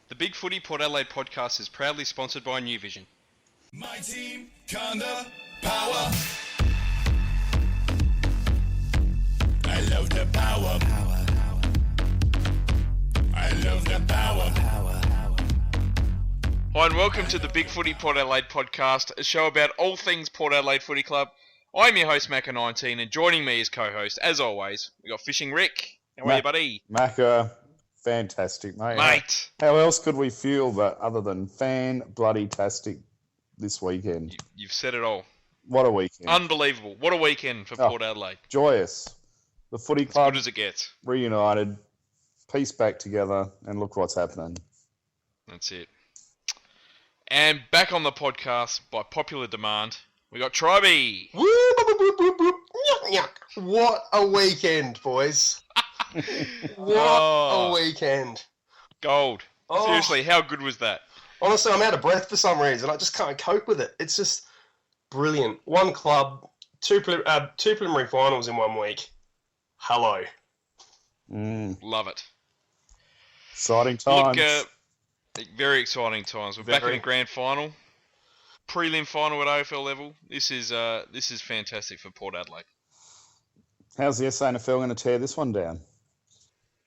The Big Footy Port Adelaide podcast is proudly sponsored by New Vision. My team, kinda power. I love the power. I love the power. Hi and welcome to the Big Footy Port Adelaide podcast, a show about all things Port Adelaide Footy Club. I'm your host, Macca 19, and joining me as co-host, as always, we got Fishing Rick. How are you, buddy? Macca, fantastic, mate. Mate. How else could we feel but other than fan-bloody-tastic this weekend? You've said it all. What a weekend. Unbelievable. What a weekend for Port Adelaide. Joyous. The footy As club good as it gets. reunited, piece back together, and look what's happening. That's it. And back on the podcast, by popular demand, we got Tribey. Woo, boop, boop, boop, boop. Nyuk, nyuk. What a weekend, boys. What a weekend. Gold. Oh. Seriously, how good was that? Honestly, I'm out of breath for some reason. I just can't cope with it. It's just brilliant. One club, two preliminary finals in 1 week. Hello. Love it. Exciting times. Look, very exciting times. We're back in the grand final. Prelim final at AFL level. This is fantastic for Port Adelaide. How's the SANFL going to tear this one down?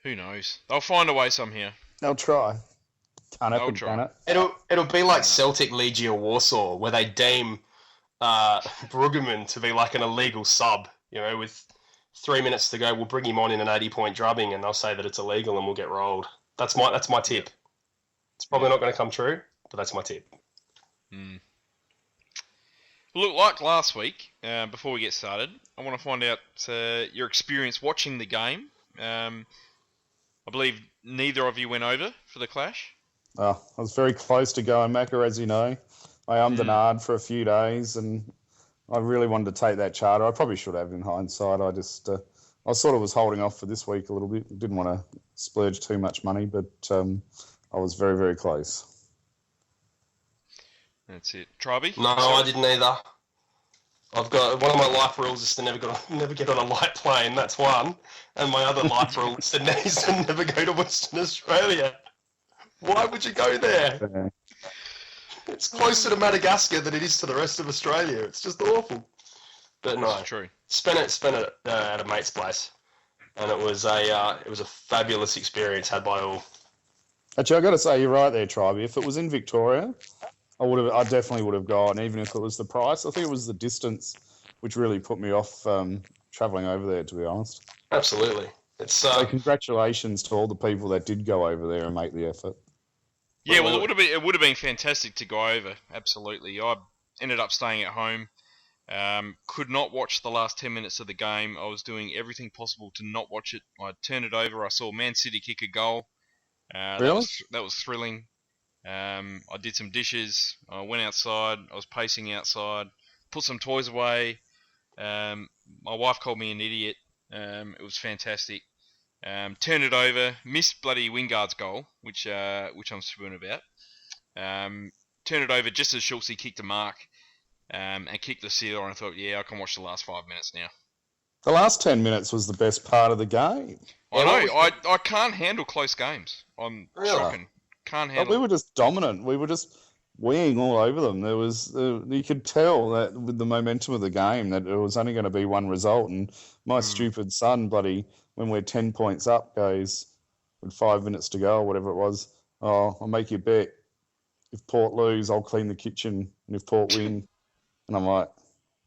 Who knows? They'll find a way somehow. They'll try. Can't They'll happen, try. can it? It'll be like Celtic Legia Warsaw, where they deem Bruggeman to be like an illegal sub. You know, with 3 minutes to go, we'll bring him on in an 80-point drubbing, and they'll say that it's illegal, and we'll get rolled. That's my tip. It's probably not going to come true, but that's my tip. Look, like last week, before we get started, I want to find out your experience watching the game. I believe neither of you went over for the clash. Oh, I was very close to going, Macca, as you know. I ummed and ahed for a few days, and I really wanted to take that charter. I probably should have in hindsight. I just, I sort of was holding off for this week a little bit. Didn't want to splurge too much money, but I was very, very close. That's it. Tribey? No, I didn't either. I've got one of my life rules is to never get on a light plane. That's one, and my other life rule is to never go to Western Australia. Why would you go there? Yeah. It's closer to Madagascar than it is to the rest of Australia. It's just awful. But no, That's true. spent it at a mate's place, and it was a fabulous experience had by all. Actually, I got to say, you're right there, Tribey. If it was in Victoria, I definitely would have gone, even if it was the price. I think it was the distance which really put me off travelling over there, to be honest. Absolutely. It's So congratulations to all the people that did go over there and make the effort. Yeah, well, it would have been fantastic to go over. Absolutely. I ended up staying at home. Could not watch the last 10 minutes of the game. I was doing everything possible to not watch it. I turned it over. I saw Man City kick a goal. Really? That was thrilling. I did some dishes. I went outside. I was pacing outside. Put some toys away. My wife called me an idiot. It was fantastic. Turned it over. Missed bloody Wingard's goal, which I'm spoon about. Turned it over just as Schultze kicked a mark and kicked the sealer. And I thought, yeah, I can watch the last 5 minutes now. The last 10 minutes was the best part of the game. I know. I can't handle close games. I'm shocking. Can't handle. We were just dominant. We were just weeing all over them. There was you could tell that with the momentum of the game that it was only going to be one result. And my stupid son, bloody, when we're 10 points up, goes with 5 minutes to go or whatever it was. Oh, I'll make you a bet. If Port lose, I'll clean the kitchen, and if Port win, and I'm like,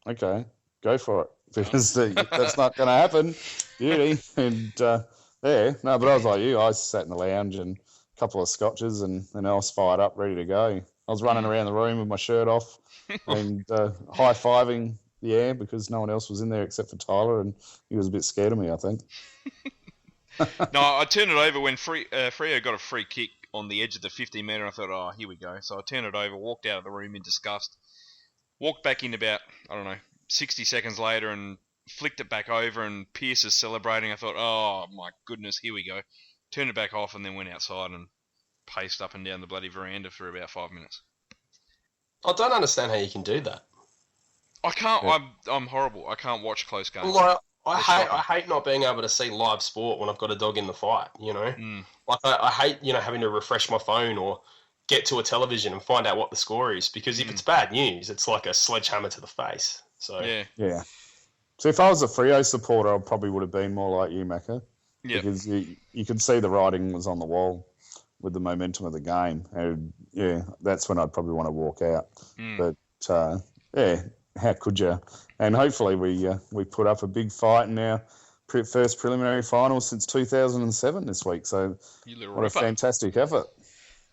okay, go for it, because that's not going to happen, beauty. And but I was like you. I sat in the lounge and a couple of scotches, and I was fired up, ready to go. I was running around the room with my shirt off and high-fiving the air because no one else was in there except for Tyler, and he was a bit scared of me, I think. No, I turned it over when Freo got a free kick on the edge of the 50-metre. I thought, oh, here we go. So I turned it over, walked out of the room in disgust, walked back in about, 60 seconds later and flicked it back over, and Pierce is celebrating. I thought, oh, my goodness, here we go. Turned it back off and then went outside and paced up and down the bloody veranda for about 5 minutes. I don't understand how you can do that. I can't. I'm horrible. I can't watch close games. Like, I hate not being able to see live sport when I've got a dog in the fight, Like I hate, having to refresh my phone or get to a television and find out what the score is, because if it's bad news, it's like a sledgehammer to the face. So yeah. So if I was a Freo supporter, I probably would have been more like you, Macca. Yep. Because you could see the writing was on the wall with the momentum of the game. And that's when I'd probably want to walk out. But how could you? And hopefully we put up a big fight in our first preliminary final since 2007 this week. So what a fantastic effort.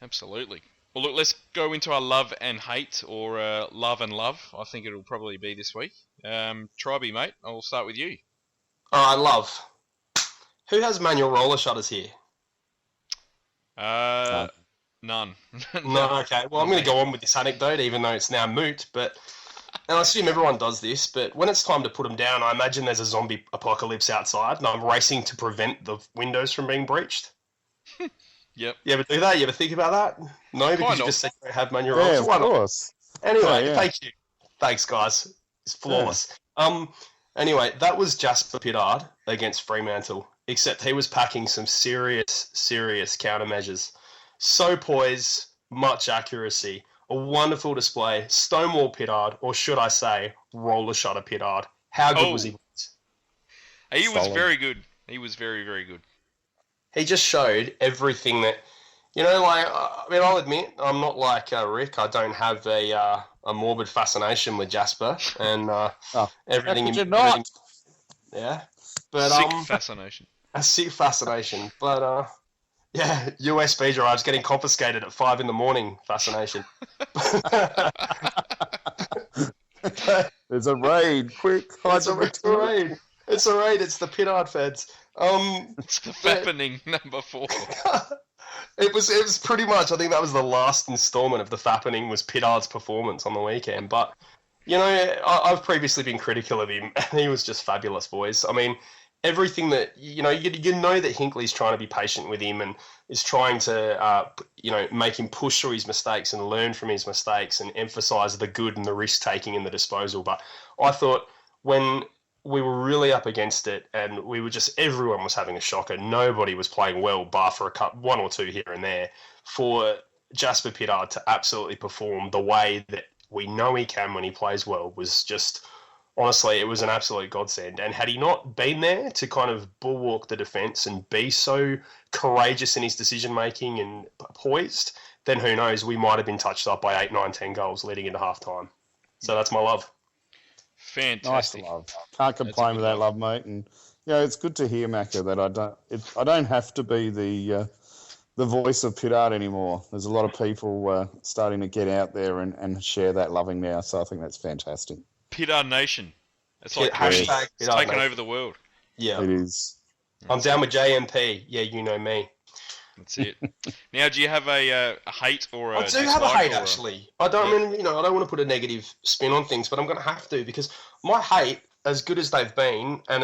Absolutely. Well, look, let's go into our love and hate, or love and love. I think it'll probably be this week. Tribey, mate, I'll start with you. All right, love. Who has manual roller shutters here? None. No, okay. Well, I'm going to go on with this anecdote, even though it's now moot. And I assume everyone does this, but when it's time to put them down, I imagine there's a zombie apocalypse outside, and I'm racing to prevent the windows from being breached. Yep. You ever do that? You ever think about that? No, because you just said you don't have manual rollers. Yeah, of course. Anyway, thank you. Thanks, guys. It's flawless. Anyway, that was Jasper Pittard against Fremantle, except he was packing some serious countermeasures. So poised, much accuracy, a wonderful display. Stonewall Pittard, or should I say, roller shutter Pittard. How good was he? He was very good. He was very, very good. He just showed everything that, I'll admit, I'm not like Rick. I don't have a morbid fascination with Jasper and everything. Not? Yeah, but sick fascination. A sick fascination, but USB drives getting confiscated at 5 a.m. fascination. There's a raid! Quick, it's a raid! It's a raid! It's the Pittard feds. It's the fappening number 4. It was pretty much. I think that was the last instalment of the fappening. Was Pittard's performance on the weekend, but I've previously been critical of him, and he was just fabulous, boys. I mean, everything that you know that Hinckley's trying to be patient with him and is trying to make him push through his mistakes and learn from his mistakes and emphasise the good and the risk taking in the disposal. But I thought when we were really up against it, and everyone was having a shocker. Nobody was playing well, bar for one or two here and there. For Jasper Pittard to absolutely perform the way that we know he can when he plays well was just, honestly, it was an absolute godsend. And had he not been there to kind of bulwark the defence and be so courageous in his decision-making and poised, then who knows, we might have been touched up by 8, 9, 10 goals leading into half-time. So that's my love. Fantastic. Nice love. Can't complain with that love, mate. And it's good to hear, Macca, that I don't have to be the voice of Pittard anymore. There's a lot of people starting to get out there and share that loving now. So I think that's fantastic. Pittard Nation. It's like hashtag it's taken over the world. Yeah, it is. I'm down with JMP. Yeah, you know me. That's it. Now, do you have a hate or a? I do have a hate, actually. I don't I don't want to put a negative spin on things, but I'm going to have to, because my hate, as good as they've been, and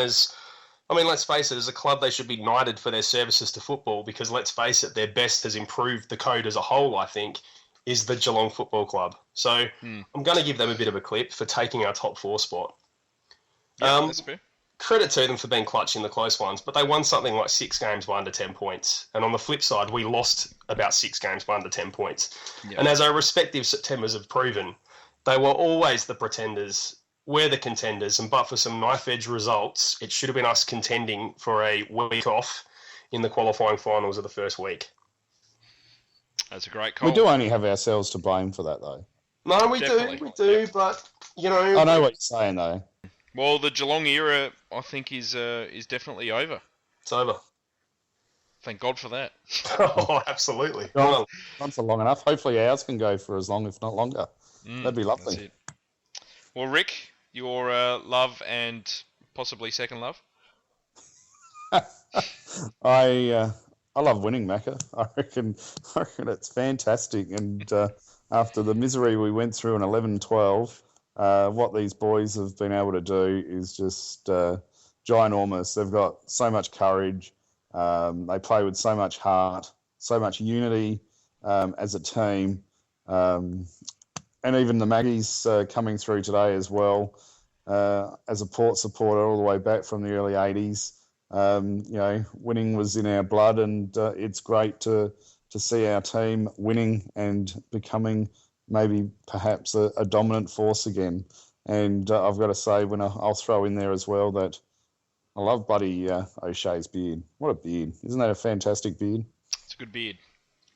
let's face it, as a club, they should be knighted for their services to football, because let's face it, their best has improved the code as a whole, I think, is the Geelong Football Club. So I'm going to give them a bit of a clip for taking our top 4 spot. Yeah, that's fair. Credit to them for being clutch in the close ones, but they won something like 6 games by under 10 points. And on the flip side, we lost about 6 games by under 10 points. Yep. And as our respective Septembers have proven, they were always the pretenders. We're the contenders. And but for some knife-edge results, it should have been us contending for a week off in the qualifying finals of the first week. That's a great call. We do only have ourselves to blame for that, though. No, we do, but, I know what you're saying, though. Well, the Geelong era, I think, is definitely over. It's over. Thank God for that. Oh, absolutely. Gone for long enough. Hopefully ours can go for as long, if not longer. That'd be lovely. That's it. Well, Rick, your love and possibly second love? I love winning, Macca. I reckon it's fantastic. And after the misery we went through in 11-12, what these boys have been able to do is just ginormous. They've got so much courage. They play with so much heart, so much unity as a team. And even the Maggies coming through today as well. as a Port supporter all the way back from the early 80s. Winning was in our blood, and it's great to see our team winning and becoming maybe perhaps a dominant force again. And I've got to say, I'll throw in there as well that I love Buddy O'Shea's beard. What a beard. Isn't that a fantastic beard? It's a good beard.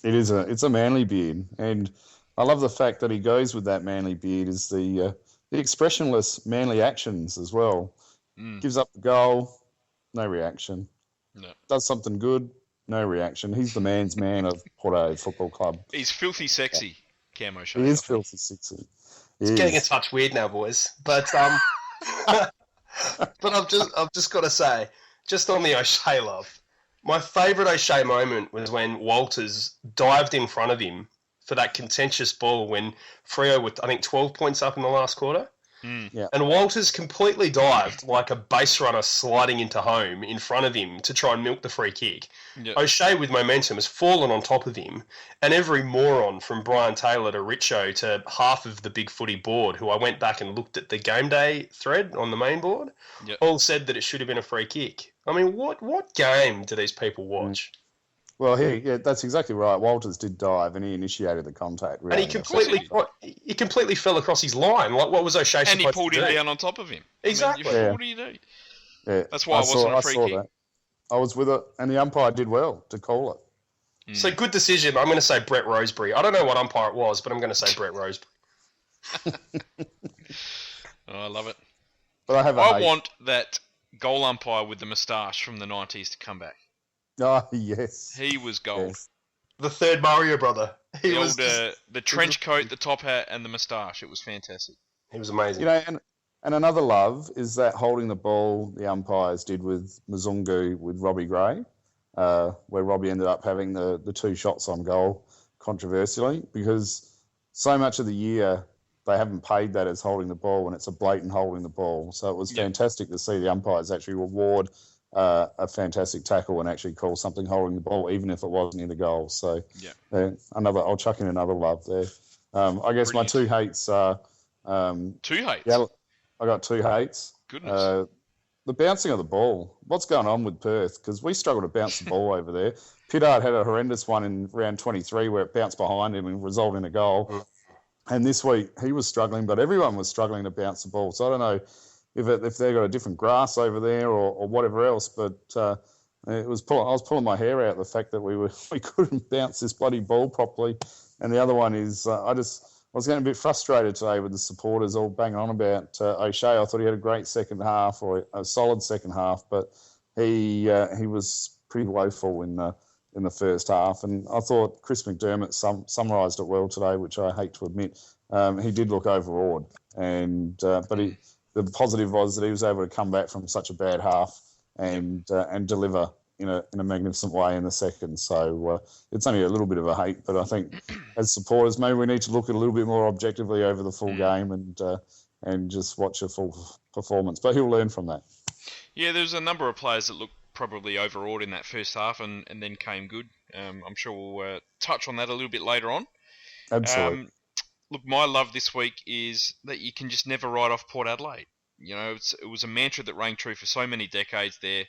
It's a manly beard. And I love the fact that he goes with that manly beard is the expressionless manly actions as well. Gives up the goal, no reaction. No. Does something good, no reaction. He's the man's man of Port Adelaide Football Club. He's filthy sexy, Cam O'Shea. He is filthy sexy. It's getting a touch weird now, boys. But but I've just got to say, just on the O'Shea love, my favourite O'Shea moment was when Walters dived in front of him for that contentious ball when Freo were, I think, 12 points up in the last quarter. Yeah. And Walters completely dived like a base runner sliding into home in front of him to try and milk the free kick. Yep. O'Shea, with momentum, has fallen on top of him, and every moron from Brian Taylor to Richo to half of the Big Footy board, who I went back and looked at the game day thread on the main board, Yep. all said that it should have been a free kick. I mean, what game do these people watch? Well, that's exactly right. Walters did dive, and he initiated the contact. Really. And he completely fell across his line. Like, what was O'Shea supposed to do? And he pulled him down on top of him. Exactly. I mean, what do you do? Yeah. That's why it wasn't a free kick. That. I was with it, and the umpire did well to call it. So good decision. I'm going to say Brett Rosebery. I don't know what umpire it was, but I'm going to say Brett Rosebery. I love it. But I want that goal umpire with the moustache from the 90s to come back. Oh, yes. He was gold. Yes. The third Mario brother. He was the trench coat, the top hat, and the moustache. It was fantastic. He was amazing. And another love is that holding the ball the umpires did with Mzungu with Robbie Gray, where Robbie ended up having the two shots on goal controversially, because so much of the year they haven't paid that as holding the ball, and it's a blatant holding the ball. So it was fantastic to see the umpires actually reward a fantastic tackle and actually call something holding the ball, even if it wasn't in the goal. So I'll chuck in another love there. I guess my two hates are... two hates? Yeah, I got two hates. Goodness. The bouncing of the ball. What's going on with Perth? Because we struggle to bounce the ball over there. Pittard had a horrendous one in round 23 where it bounced behind him and resulted in a goal. And this week he was struggling, but everyone was struggling to bounce the ball. So I don't know if they've got a different grass over there or whatever else, but I was pulling my hair out the fact that we couldn't bounce this bloody ball properly. And the other one is I was getting a bit frustrated today with the supporters all banging on about O'Shea. I thought he had a great second half, or a solid second half, but he was pretty woeful in the first half. And I thought Chris McDermott summarised it well today, which I hate to admit. He did look overawed, and but the positive was that he was able to come back from such a bad half and deliver in a magnificent way in the second. So it's only a little bit of a hate, but I think as supporters, maybe we need to look at a little bit more objectively over the full game and just watch a full performance. But he'll learn from that. Yeah, there's a number of players that looked probably overawed in that first half and then came good. I'm sure we'll touch on that a little bit later on. Absolutely. Look, my love this week is that you can just never write off Port Adelaide. It was a mantra that rang true for so many decades there.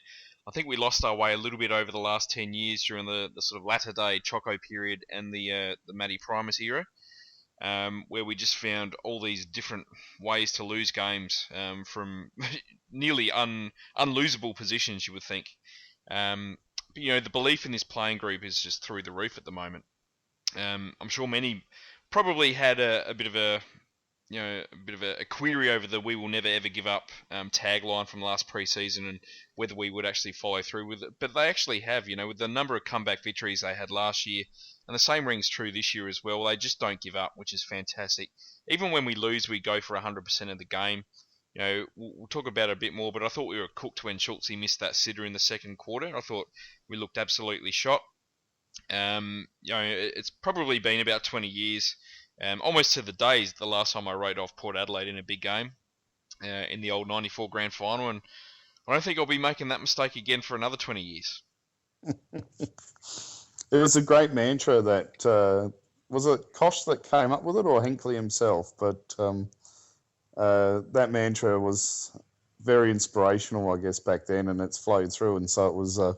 I think we lost our way a little bit over the last 10 years during the sort of latter day Choco period and the Matty Primus era, where we just found all these different ways to lose games from nearly unlosable positions, you would think. The belief in this playing group is just through the roof at the moment. I'm sure many probably had a bit of a query over the "we will never ever give up" tagline from last pre-season and whether we would actually follow through with it. But they actually have, with the number of comeback victories they had last year, and the same rings true this year as well. They just don't give up, which is fantastic. Even when we lose, we go for 100% of the game. We'll talk about it a bit more, but I thought we were cooked when Schultz missed that sitter in the second quarter. I thought we looked absolutely shot. It's probably been about 20 years. Almost to the days, the last time I wrote off Port Adelaide in a big game in the old 94 grand final, and I don't think I'll be making that mistake again for another 20 years. It was a great mantra that, was it Kosh that came up with it or Hinkley himself? But that mantra was very inspirational, I guess, back then, and it's flowed through. And so it was a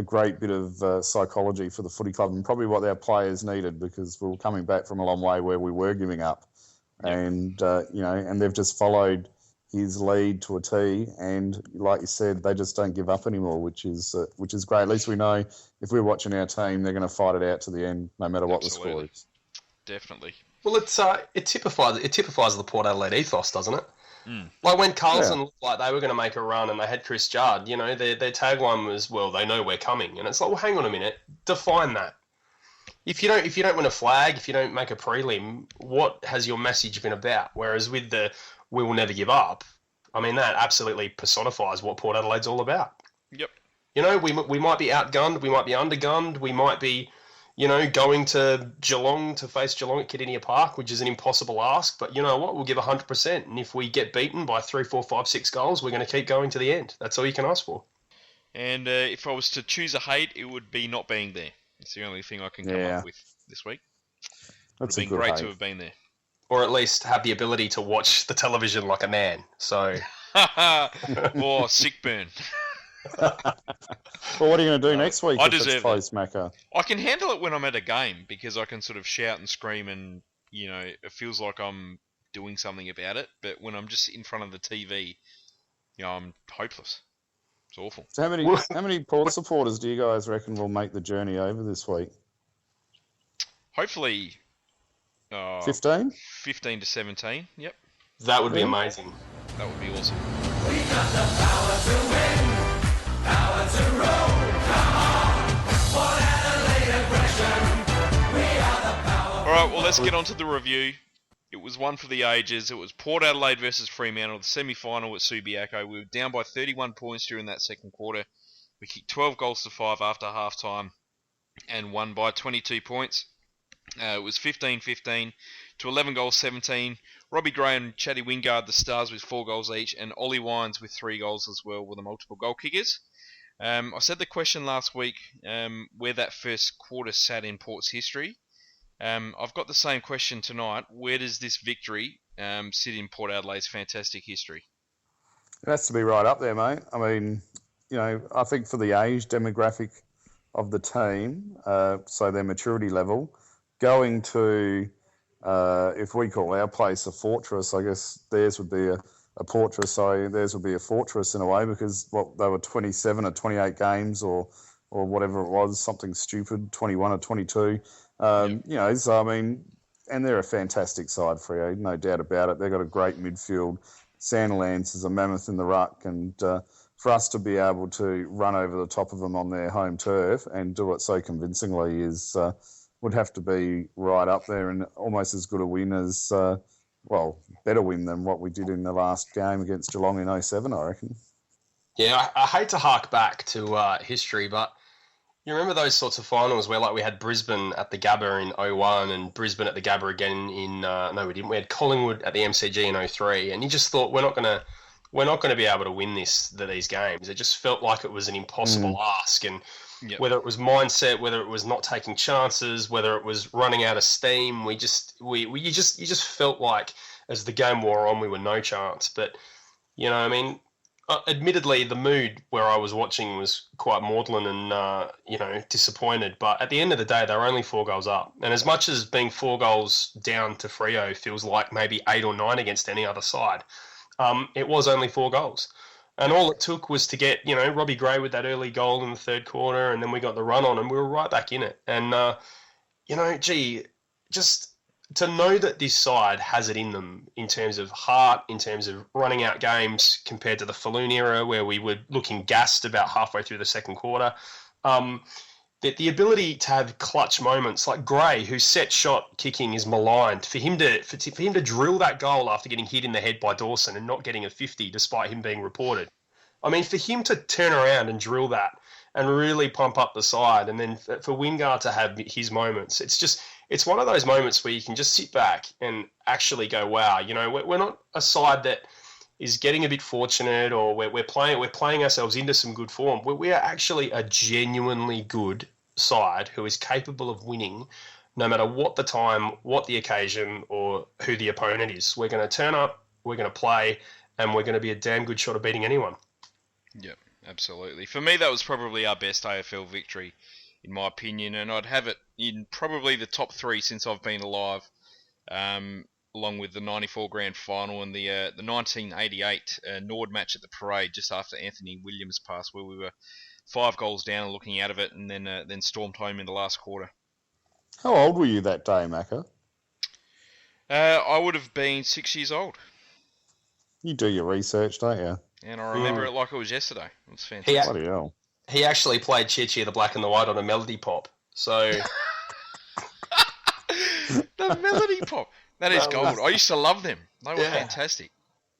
great bit of psychology for the footy club, and probably what our players needed, because we were coming back from a long way where we were giving up. Yep. And, and they've just followed his lead to a T, and like you said, they just don't give up anymore, which is great. At least we know if we're watching our team, they're going to fight it out to the end, no matter what the score is. Definitely. Well, it typifies the Port Adelaide ethos, doesn't it? Mm. Like when Carlton looked like they were going to make a run and they had Chris Judd, their tagline was, well, they know we're coming. And it's like, well, hang on a minute, define that. If you don't win a flag, if you don't make a prelim, what has your message been about? Whereas with the we will never give up, I mean, that absolutely personifies what Port Adelaide's all about. Yep. We might be outgunned, we might be undergunned, we might be, going to Geelong to face Geelong at Kardinia Park, which is an impossible ask. But you know what? We'll give 100%. And if we get beaten by 3, 4, 5, 6 goals, we're going to keep going to the end. That's all you can ask for. And if I was to choose a hate, it would be not being there. It's the only thing I can come up with this week. It's been great to have been there. Or at least have the ability to watch the television like a man. So, or sick burn. Well, what are you going to do next week? I deserve close, Macca? I can handle it when I'm at a game because I can sort of shout and scream, and it feels like I'm doing something about it. But when I'm just in front of the TV, I'm hopeless. It's awful. So how many Port supporters do you guys reckon will make the journey over this week? Hopefully, 15? 15 to 17. Yep. That would be amazing. That would be awesome. We got the power to win, power to roll. Come on, Port Adelaide aggression. We are the power. All right, well, let's get on to the review. It was one for the ages. It was Port Adelaide versus Fremantle, the semi-final at Subiaco. We were down by 31 points during that second quarter. We kicked 12 goals to 5 after half-time and won by 22 points. It was 15-15 to 11 goals 17. Robbie Gray and Chatty Wingard, the stars, with 4 goals each, and Ollie Wines with 3 goals as well, were the multiple goal kickers. I said the question last week where that first quarter sat in Port's history. I've got the same question tonight. Where does this victory sit in Port Adelaide's fantastic history? It has to be right up there, mate. I mean, I think for the age demographic of the team, so their maturity level, going to, if we call our place a fortress, I guess theirs would be a fortress. So theirs would be a fortress in a way, because they were 27 or 28 games or whatever it was, something stupid, 21 or 22. So I mean, and they're a fantastic side, Freo, no doubt about it. They've got a great midfield. Sandilands is a mammoth in the ruck, and for us to be able to run over the top of them on their home turf and do it so convincingly would have to be right up there, and almost as good a win as, better win than what we did in the last game against Geelong in 07, I reckon. Yeah, I hate to hark back to history, but you remember those sorts of finals where, like, we had Brisbane at the Gabba in 01 and Brisbane at the Gabba again in no, we didn't. We had Collingwood at the MCG in 03, and you just thought we're not gonna be able to win these games. It just felt like it was an impossible ask, and whether it was mindset, whether it was not taking chances, whether it was running out of steam, you just felt like as the game wore on, we were no chance. But I mean, admittedly, the mood where I was watching was quite maudlin and, disappointed. But at the end of the day, they were only 4 goals up. And as much as being 4 goals down to Freo feels like maybe 8 or 9 against any other side, it was only 4 goals. And all it took was to get, Robbie Gray with that early goal in the third quarter, and then we got the run on and we were right back in it. And, just to know that this side has it in them in terms of heart, in terms of running out games compared to the Falloon era where we were looking gassed about halfway through the second quarter. The ability to have clutch moments like Gray, whose set shot kicking is maligned, for him to drill that goal after getting hit in the head by Dawson and not getting a 50 despite him being reported. I mean, for him to turn around and drill that and really pump up the side, and then for Wingard to have his moments, it's one of those moments where you can just sit back and actually go, wow, we're not a side that is getting a bit fortunate, or we're playing ourselves into some good form. We are actually a genuinely good side who is capable of winning no matter what the time, what the occasion, or who the opponent is. We're going to turn up, we're going to play, and we're going to be a damn good shot of beating anyone. Yep, absolutely. For me, that was probably our best AFL victory, in my opinion, and I'd have it in probably the top 3 since I've been alive, along with the '94 grand final and the 1988 Nord match at the parade just after Anthony Williams passed, where we were 5 goals down and looking out of it, and then stormed home in the last quarter. How old were you that day, Macca? I would have been 6 years old. You do your research, don't you? And I remember it like it was yesterday. It was He, fantastic. Bloody hell. he actually played Chichi, the Black and the White, on a melody pop. So The melody pop. That is That gold. was- I used to love them. They were Yeah. fantastic.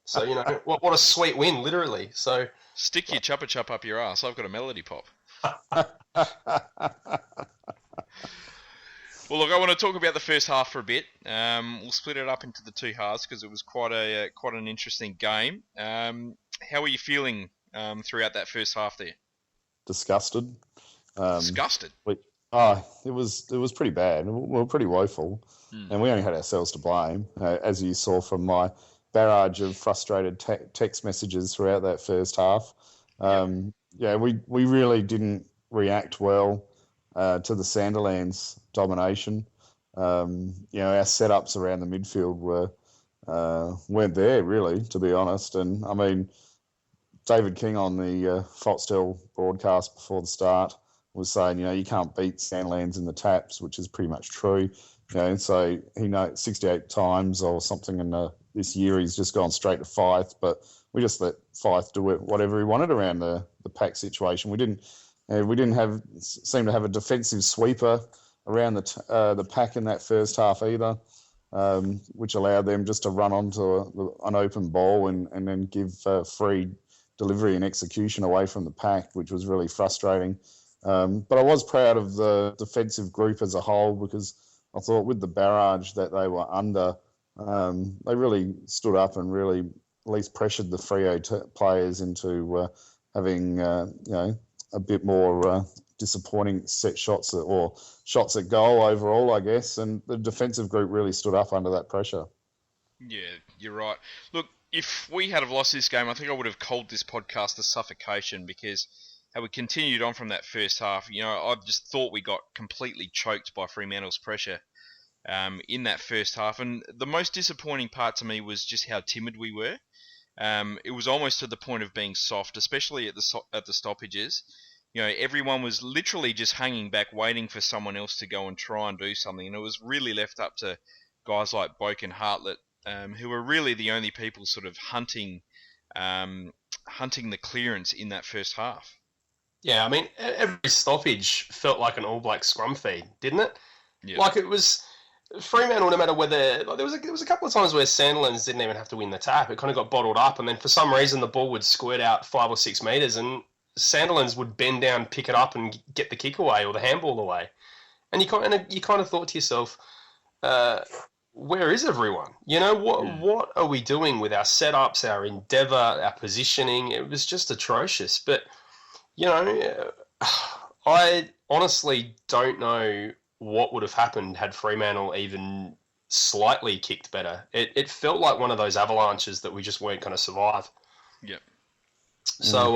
So, you know, what a sweet win, literally. So, Stick your chuppa chup up your ass. I've got a melody pop. Well, look, I want to talk about the first half for a bit. We'll split it up into the 2 halves because it was quite an interesting game. How were you feeling throughout that first half there? Disgusted. Disgusted. It was pretty bad. We were pretty woeful, and we only had ourselves to blame, as you saw from my barrage of frustrated text messages throughout that first half. We really didn't react well to the Sanderlands domination. Our setups around the midfield weren't there really, to be honest. And I mean, David King on the Foxtel broadcast before the start was saying, you can't beat Sanderlands in the taps, which is pretty much true. So he knows 68 times or something in this year he's just gone straight to Fife, but we just let Fife do whatever he wanted around the pack situation. We didn't seem to have a defensive sweeper around the pack in that first half either, which allowed them just to run onto an open ball and then give free delivery and execution away from the pack, which was really frustrating. But I was proud of the defensive group as a whole because I thought with the barrage that they were under, they really stood up and really at least pressured the Freo players into having a bit more disappointing set shots or shots at goal overall, I guess. And the defensive group really stood up under that pressure. Yeah, you're right. Look, if we had have lost this game, I think I would have called this podcast a suffocation because how we continued on from that first half, I just thought we got completely choked by Fremantle's pressure in that first half. And the most disappointing part to me was just how timid we were. It was almost to the point of being soft, especially at the stoppages. Everyone was literally just hanging back, waiting for someone else to go and try and do something. And it was really left up to guys like Boak and Hartlett, who were really the only people sort of hunting the clearance in that first half. yeah, I mean, every stoppage felt like an All Black scrum feed, didn't it? Yeah. Like it was Fremantle, no matter whether there was a couple of times where Sanderlands didn't even have to win the tap. It kind of got bottled up, and then for some reason the ball would squirt out 5 or 6 meters, and Sanderlands would bend down, pick it up, and get the kick away or the handball away. And you kind of thought to yourself, where is everyone? What are we doing with our setups, our endeavour, our positioning? It was just atrocious. But I honestly don't know what would have happened had Fremantle even slightly kicked better. It felt like one of those avalanches that we just weren't going to survive. Yep. So,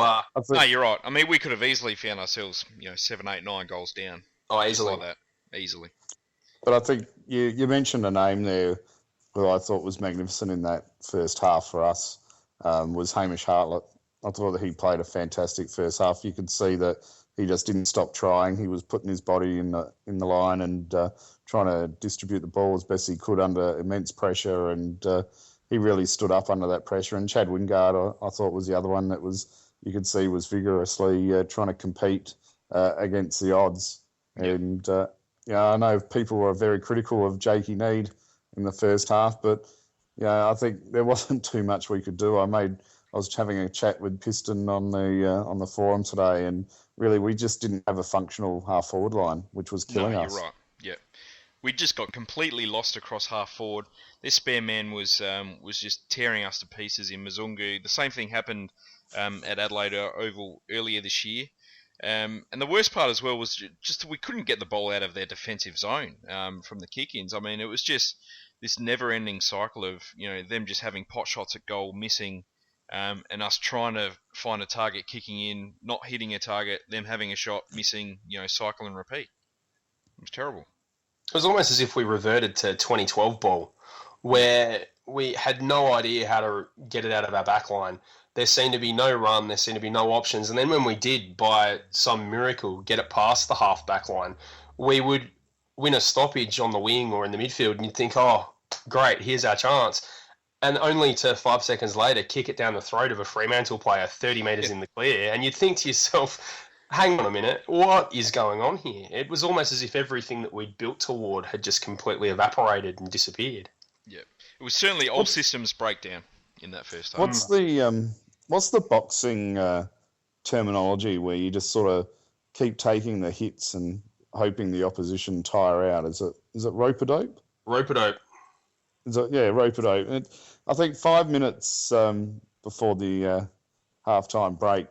No, you're right. I mean, we could have easily found ourselves, 7, 8, 9 goals down. easily. Like that. Easily. But I think you mentioned a name there who I thought was magnificent in that first half for us, was Hamish Hartlett. I thought that he played a fantastic first half. You could see that he just didn't stop trying. He was putting his body in the line and trying to distribute the ball as best he could under immense pressure, and he really stood up under that pressure. And Chad Wingard, I thought, was the other one that you could see was vigorously trying to compete against the odds. Yep. And I know people were very critical of Jake Neade in the first half, but I think there wasn't too much we could do. I was having a chat with Piston on the forum today, and really we just didn't have a functional half-forward line, which was killing us. You're right. Yeah, we just got completely lost across half forward. This spare man was just tearing us to pieces in Mzungu. The same thing happened at Adelaide Oval earlier this year. And the worst part as well was just we couldn't get the ball out of their defensive zone from the kick-ins. I mean, it was just this never-ending cycle of them just having pot shots at goal, missing, and us trying to find a target, kicking in, not hitting a target, them having a shot, missing, cycle and repeat. It was terrible. It was almost as if we reverted to 2012 ball, where we had no idea how to get it out of our back line. There seemed to be no run, there seemed to be no options. And then when we did, by some miracle, get it past the half back line, we would win a stoppage on the wing or in the midfield, and you'd think, oh, great, here's our chance. And only to 5 seconds later, kick it down the throat of a Fremantle player 30 metres in the clear. And you'd think to yourself, hang on a minute, what is going on here? It was almost as if everything that we'd built toward had just completely evaporated and disappeared. Yeah, it was certainly all systems breakdown in that first half. What's the boxing terminology where you just sort of keep taking the hits and hoping the opposition tire out? Is it rope-a-dope? Rope-a-dope. Rope-a-dope. I think 5 minutes before the halftime break,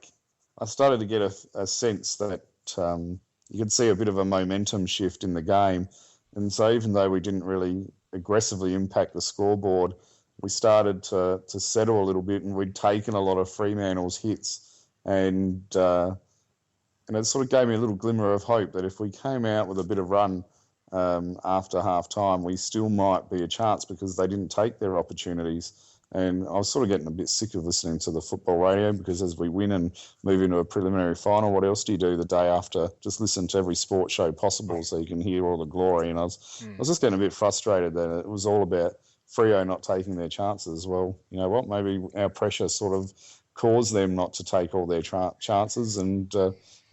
I started to get a sense that you could see a bit of a momentum shift in the game. And so even though we didn't really aggressively impact the scoreboard, we started to settle a little bit, and we'd taken a lot of Fremantle's hits. And it sort of gave me a little glimmer of hope that if we came out with a bit of run after half-time, we still might be a chance because they didn't take their opportunities. And I was sort of getting a bit sick of listening to the football radio, because as we win and move into a preliminary final, what else do you do the day after? Just listen to every sports show possible so you can hear all the glory. And I was just getting a bit frustrated that it was all about Freo not taking their chances. Well, you know what? Maybe our pressure sort of caused them not to take all their chances, and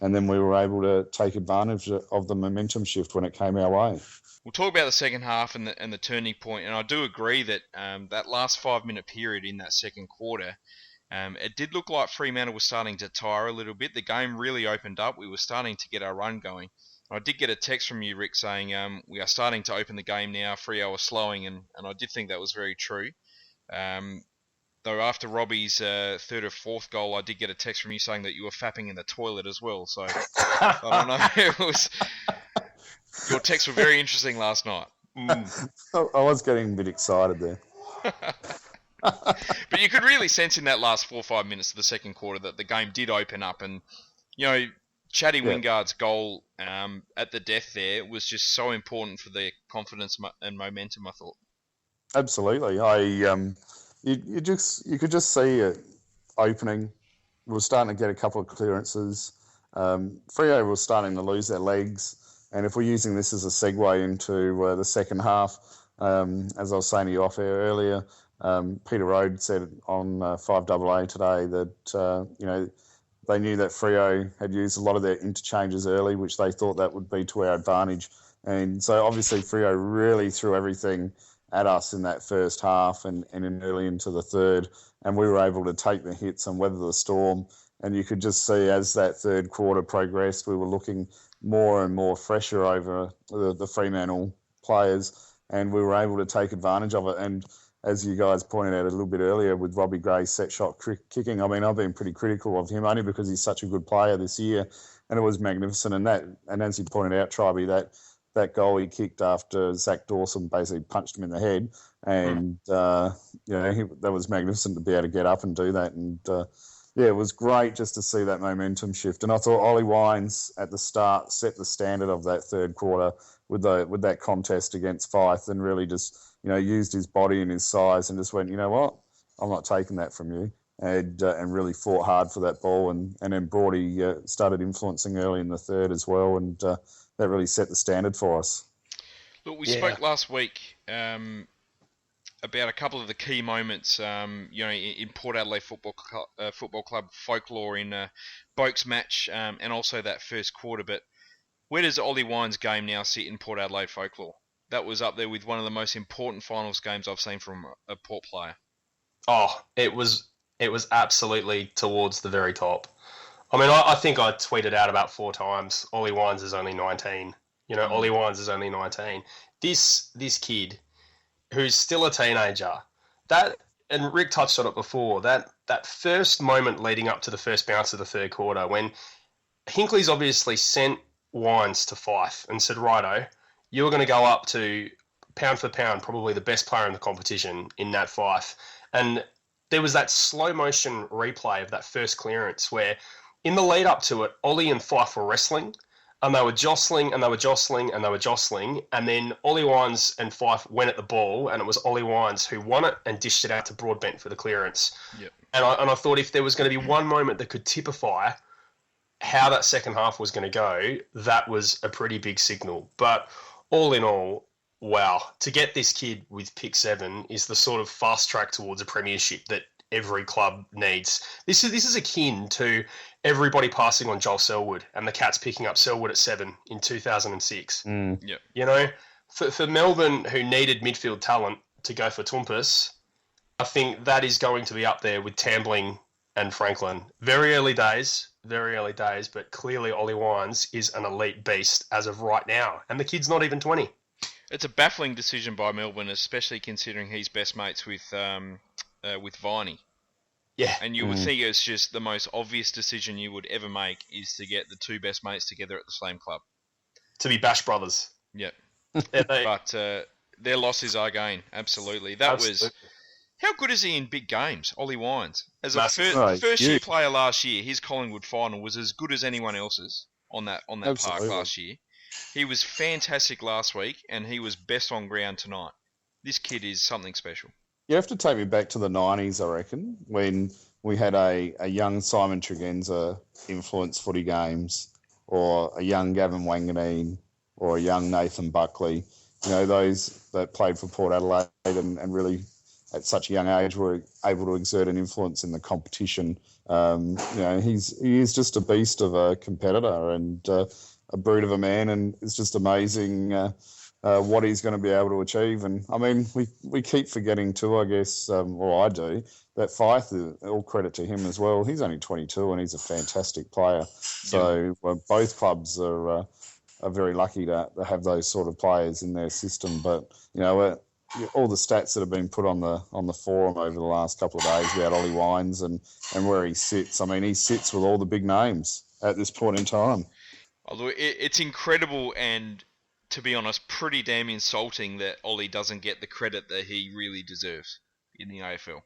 then we were able to take advantage of the momentum shift when it came our way. We'll talk about the second half and the turning point, and I do agree that that last 5 minute period in that second quarter, it did look like Fremantle was starting to tire a little bit. The game really opened up. We were starting to get our run going. I did get a text from you, Rick, saying we are starting to open the game now. Freo are slowing, and I did think that was very true. Though after Robbie's third or fourth goal, I did get a text from you saying that you were fapping in the toilet as well. So I don't know. Your texts were very interesting last night. I was getting a bit excited there. But you could really sense in that last 4 or 5 minutes of the second quarter that the game did open up, and Chatty Wingard's goal at the death there was just so important for the confidence and momentum, I thought. Absolutely. You could just see it opening. We were starting to get a couple of clearances. Freo was starting to lose their legs. And if we're using this as a segue into the second half, as I was saying to you off air earlier, Peter Rode said on 5AA today that, they knew that Freo had used a lot of their interchanges early, which they thought that would be to our advantage. And so obviously Freo really threw everything at us in that first half and in early into the third, and we were able to take the hits and weather the storm. And you could just see as that third quarter progressed, we were looking more and more fresher over the Fremantle players, and we were able to take advantage of it. And as you guys pointed out a little bit earlier with Robbie Gray's set shot kicking, I mean, I've been pretty critical of him only because he's such a good player this year, and it was magnificent. And as you pointed out, Tribey, that goal he kicked after Zach Dawson basically punched him in the head, and that was magnificent to be able to get up and do that. And it was great just to see that momentum shift. And I thought Ollie Wines at the start set the standard of that third quarter with that contest against Fife, and really just used his body and his size and just went, you know what, I'm not taking that from you, and really fought hard for that ball. And then Brody started influencing early in the third as well, and that really set the standard for us. Look, we spoke last week about a couple of the key moments, in Port Adelaide Football Club folklore in Boak's match, and also that first quarter. But where does Ollie Wines' game now sit in Port Adelaide folklore? That was up there with one of the most important finals games I've seen from a Port player. Oh, it was absolutely towards the very top. I mean, I think I tweeted out about 4 times, Ollie Wines is only 19. Ollie Wines is only 19. This kid, who's still a teenager, and Rick touched on it before, that first moment leading up to the first bounce of the third quarter, when Hinkley's obviously sent Wines to Fife and said, righto, you're going to go up to pound for pound, probably the best player in the competition in Nat Fife. And there was that slow motion replay of that first clearance where in the lead up to it, Ollie and Fife were wrestling and they were jostling and they were jostling and they were jostling. And then Ollie Wines and Fife went at the ball and it was Ollie Wines who won it and dished it out to Broadbent for the clearance. Yep. And I thought if there was going to be one moment that could typify how that second half was going to go, that was a pretty big signal. But all in all, wow, to get this kid with pick 7 is the sort of fast track towards a premiership that every club needs. This is akin to everybody passing on Joel Selwood and the Cats picking up Selwood at 7 in 2006. Yep. You know, for Melbourne, who needed midfield talent to go for Tompus, I think that is going to be up there with Tambling and Franklin. Very early days, but clearly Ollie Wines is an elite beast as of right now. And the kid's not even 20. It's a baffling decision by Melbourne, especially considering he's best mates with Viney. Yeah. And you would think it's just the most obvious decision you would ever make is to get the two best mates together at the same club. To be Bash Brothers. Yep. Yeah, But their loss is our gain. Absolutely. Was... How good is he in big games, Ollie Wines? As a first-year player last year, his Collingwood final was as good as anyone else's on that park last year. He was fantastic last week, and he was best on ground tonight. This kid is something special. You have to take me back to the 90s, I reckon, when we had a young Simon Tregenza influence footy games, or a young Gavin Wanganeen, or a young Nathan Buckley. You know, those that played for Port Adelaide and really at such a young age were able to exert an influence in the competition. You know, he is just a beast of a competitor and a brute of a man, and it's just amazing what he's going to be able to achieve. And I mean, we keep forgetting too, I guess, or I do, that Fife, all credit to him as well. He's only 22 and he's a fantastic player. So both clubs are very lucky to have those sort of players in their system. But you know, all the stats that have been put on the forum over the last couple of days about Ollie Wines and where he sits. I mean, he sits with all the big names at this point in time. Although it's incredible and, to be honest, pretty damn insulting that Ollie doesn't get the credit that he really deserves in the AFL.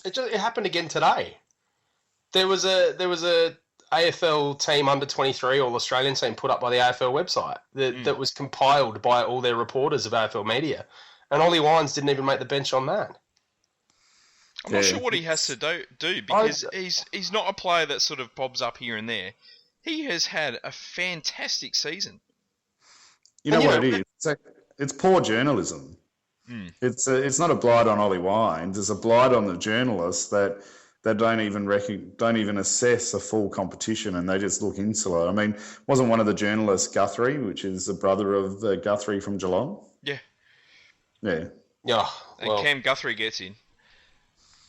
It happened again today. There was a AFL team under 23 All Australian team put up by the AFL website that was compiled by all their reporters of AFL media, and Ollie Wines didn't even make the bench on that. I'm not sure what he has to do because he's not a player that sort of bobs up here and there. He has had a fantastic season. You know what it is? It's poor journalism. It's not a blight on Ollie Wines. It's a blight on the journalists that don't even assess a full competition, and they just look insular. I mean, wasn't one of the journalists Guthrie, which is the brother of Guthrie from Geelong? Yeah. Yeah. And Cam Guthrie gets in.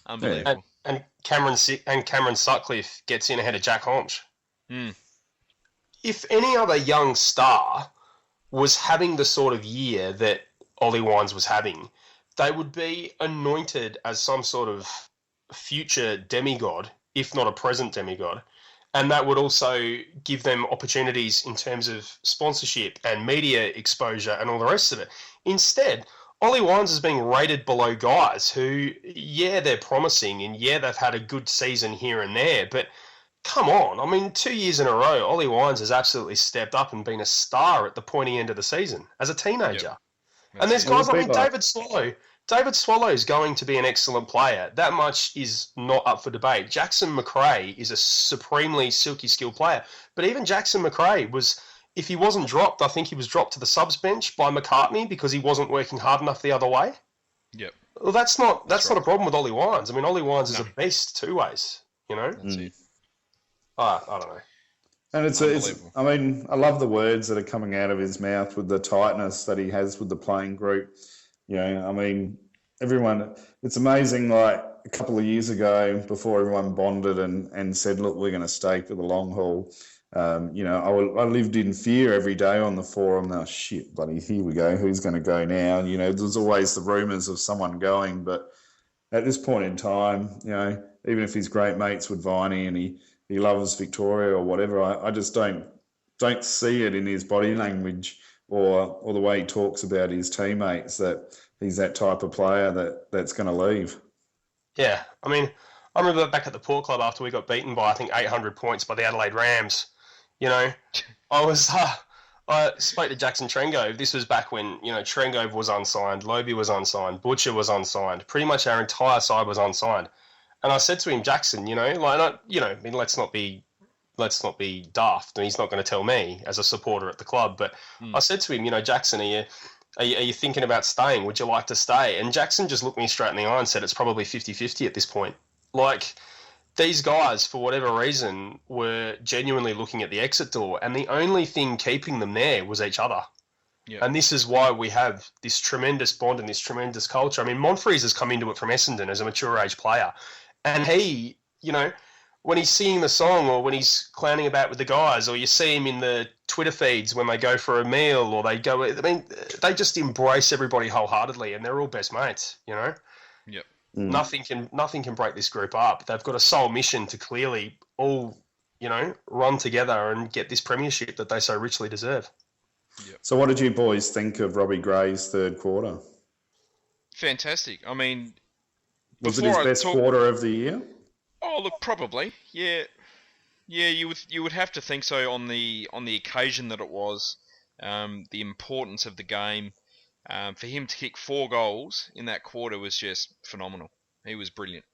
Unbelievable. And Cameron Sutcliffe gets in ahead of Jack Honch. If any other young star was having the sort of year that Ollie Wines was having, they would be anointed as some sort of future demigod, if not a present demigod, and that would also give them opportunities in terms of sponsorship and media exposure and all the rest of it. Instead, Ollie Wines is being rated below guys who, they're promising and they've had a good season here and there, but come on. I mean, 2 years in a row, Ollie Wines has absolutely stepped up and been a star at the pointy end of the season as a teenager. Yep. And there's guys, I mean, David Swallow is going to be an excellent player. That much is not up for debate. Jackson McRae is a supremely silky skilled player. But even Jackson McRae was, if he wasn't dropped, I think he was dropped to the subs bench by McCartney because he wasn't working hard enough the other way. Yep. Well, that's not a problem with Ollie Wines. I mean, Ollie Wines is a beast two ways, you know? That's it. I don't know. And it's I mean, I love the words that are coming out of his mouth with the tightness that he has with the playing group. You know, I mean, it's amazing, like a couple of years ago, before everyone bonded and said, look, we're going to stay for the long haul. You know, I lived in fear every day on the forum. Oh, shit, buddy, here we go. Who's going to go now? You know, there's always the rumours of someone going. But at this point in time, you know, even if he's great mates with Viney and he he loves Victoria or whatever. I just don't see it in his body language or the way he talks about his teammates that he's that type of player that's going to leave. Yeah, I mean, I remember back at the Port Club after we got beaten by, I think, 800 points by the Adelaide Rams. You know, I spoke to Jackson Trengove. This was back when, Trengove was unsigned, Lobie was unsigned, Butcher was unsigned. Pretty much our entire side was unsigned. And I said to him, Jackson, let's not be daft. And he's not going to tell me as a supporter at the club. But I said to him, Jackson, are you thinking about staying? Would you like to stay? And Jackson just looked me straight in the eye and said it's probably 50-50 at this point. Like, these guys, for whatever reason, were genuinely looking at the exit door, and the only thing keeping them there was each other. Yeah. And this is why we have this tremendous bond and this tremendous culture. I mean, Monfries has come into it from Essendon as a mature age player, and he, when he's singing the song or when he's clowning about with the guys, or you see him in the Twitter feeds when they go for a meal or they go, I mean, they just embrace everybody wholeheartedly, and they're all best mates, Yep. Nothing can break this group up. They've got a sole mission to clearly all, run together and get this premiership that they so richly deserve. Yep. So what did you boys think of Robbie Gray's third quarter? Fantastic. I mean, was it his best quarter of the year? Oh, look, probably. Yeah. You would have to think so on the occasion that it was, the importance of the game. For him to kick 4 goals in that quarter was just phenomenal. He was brilliant.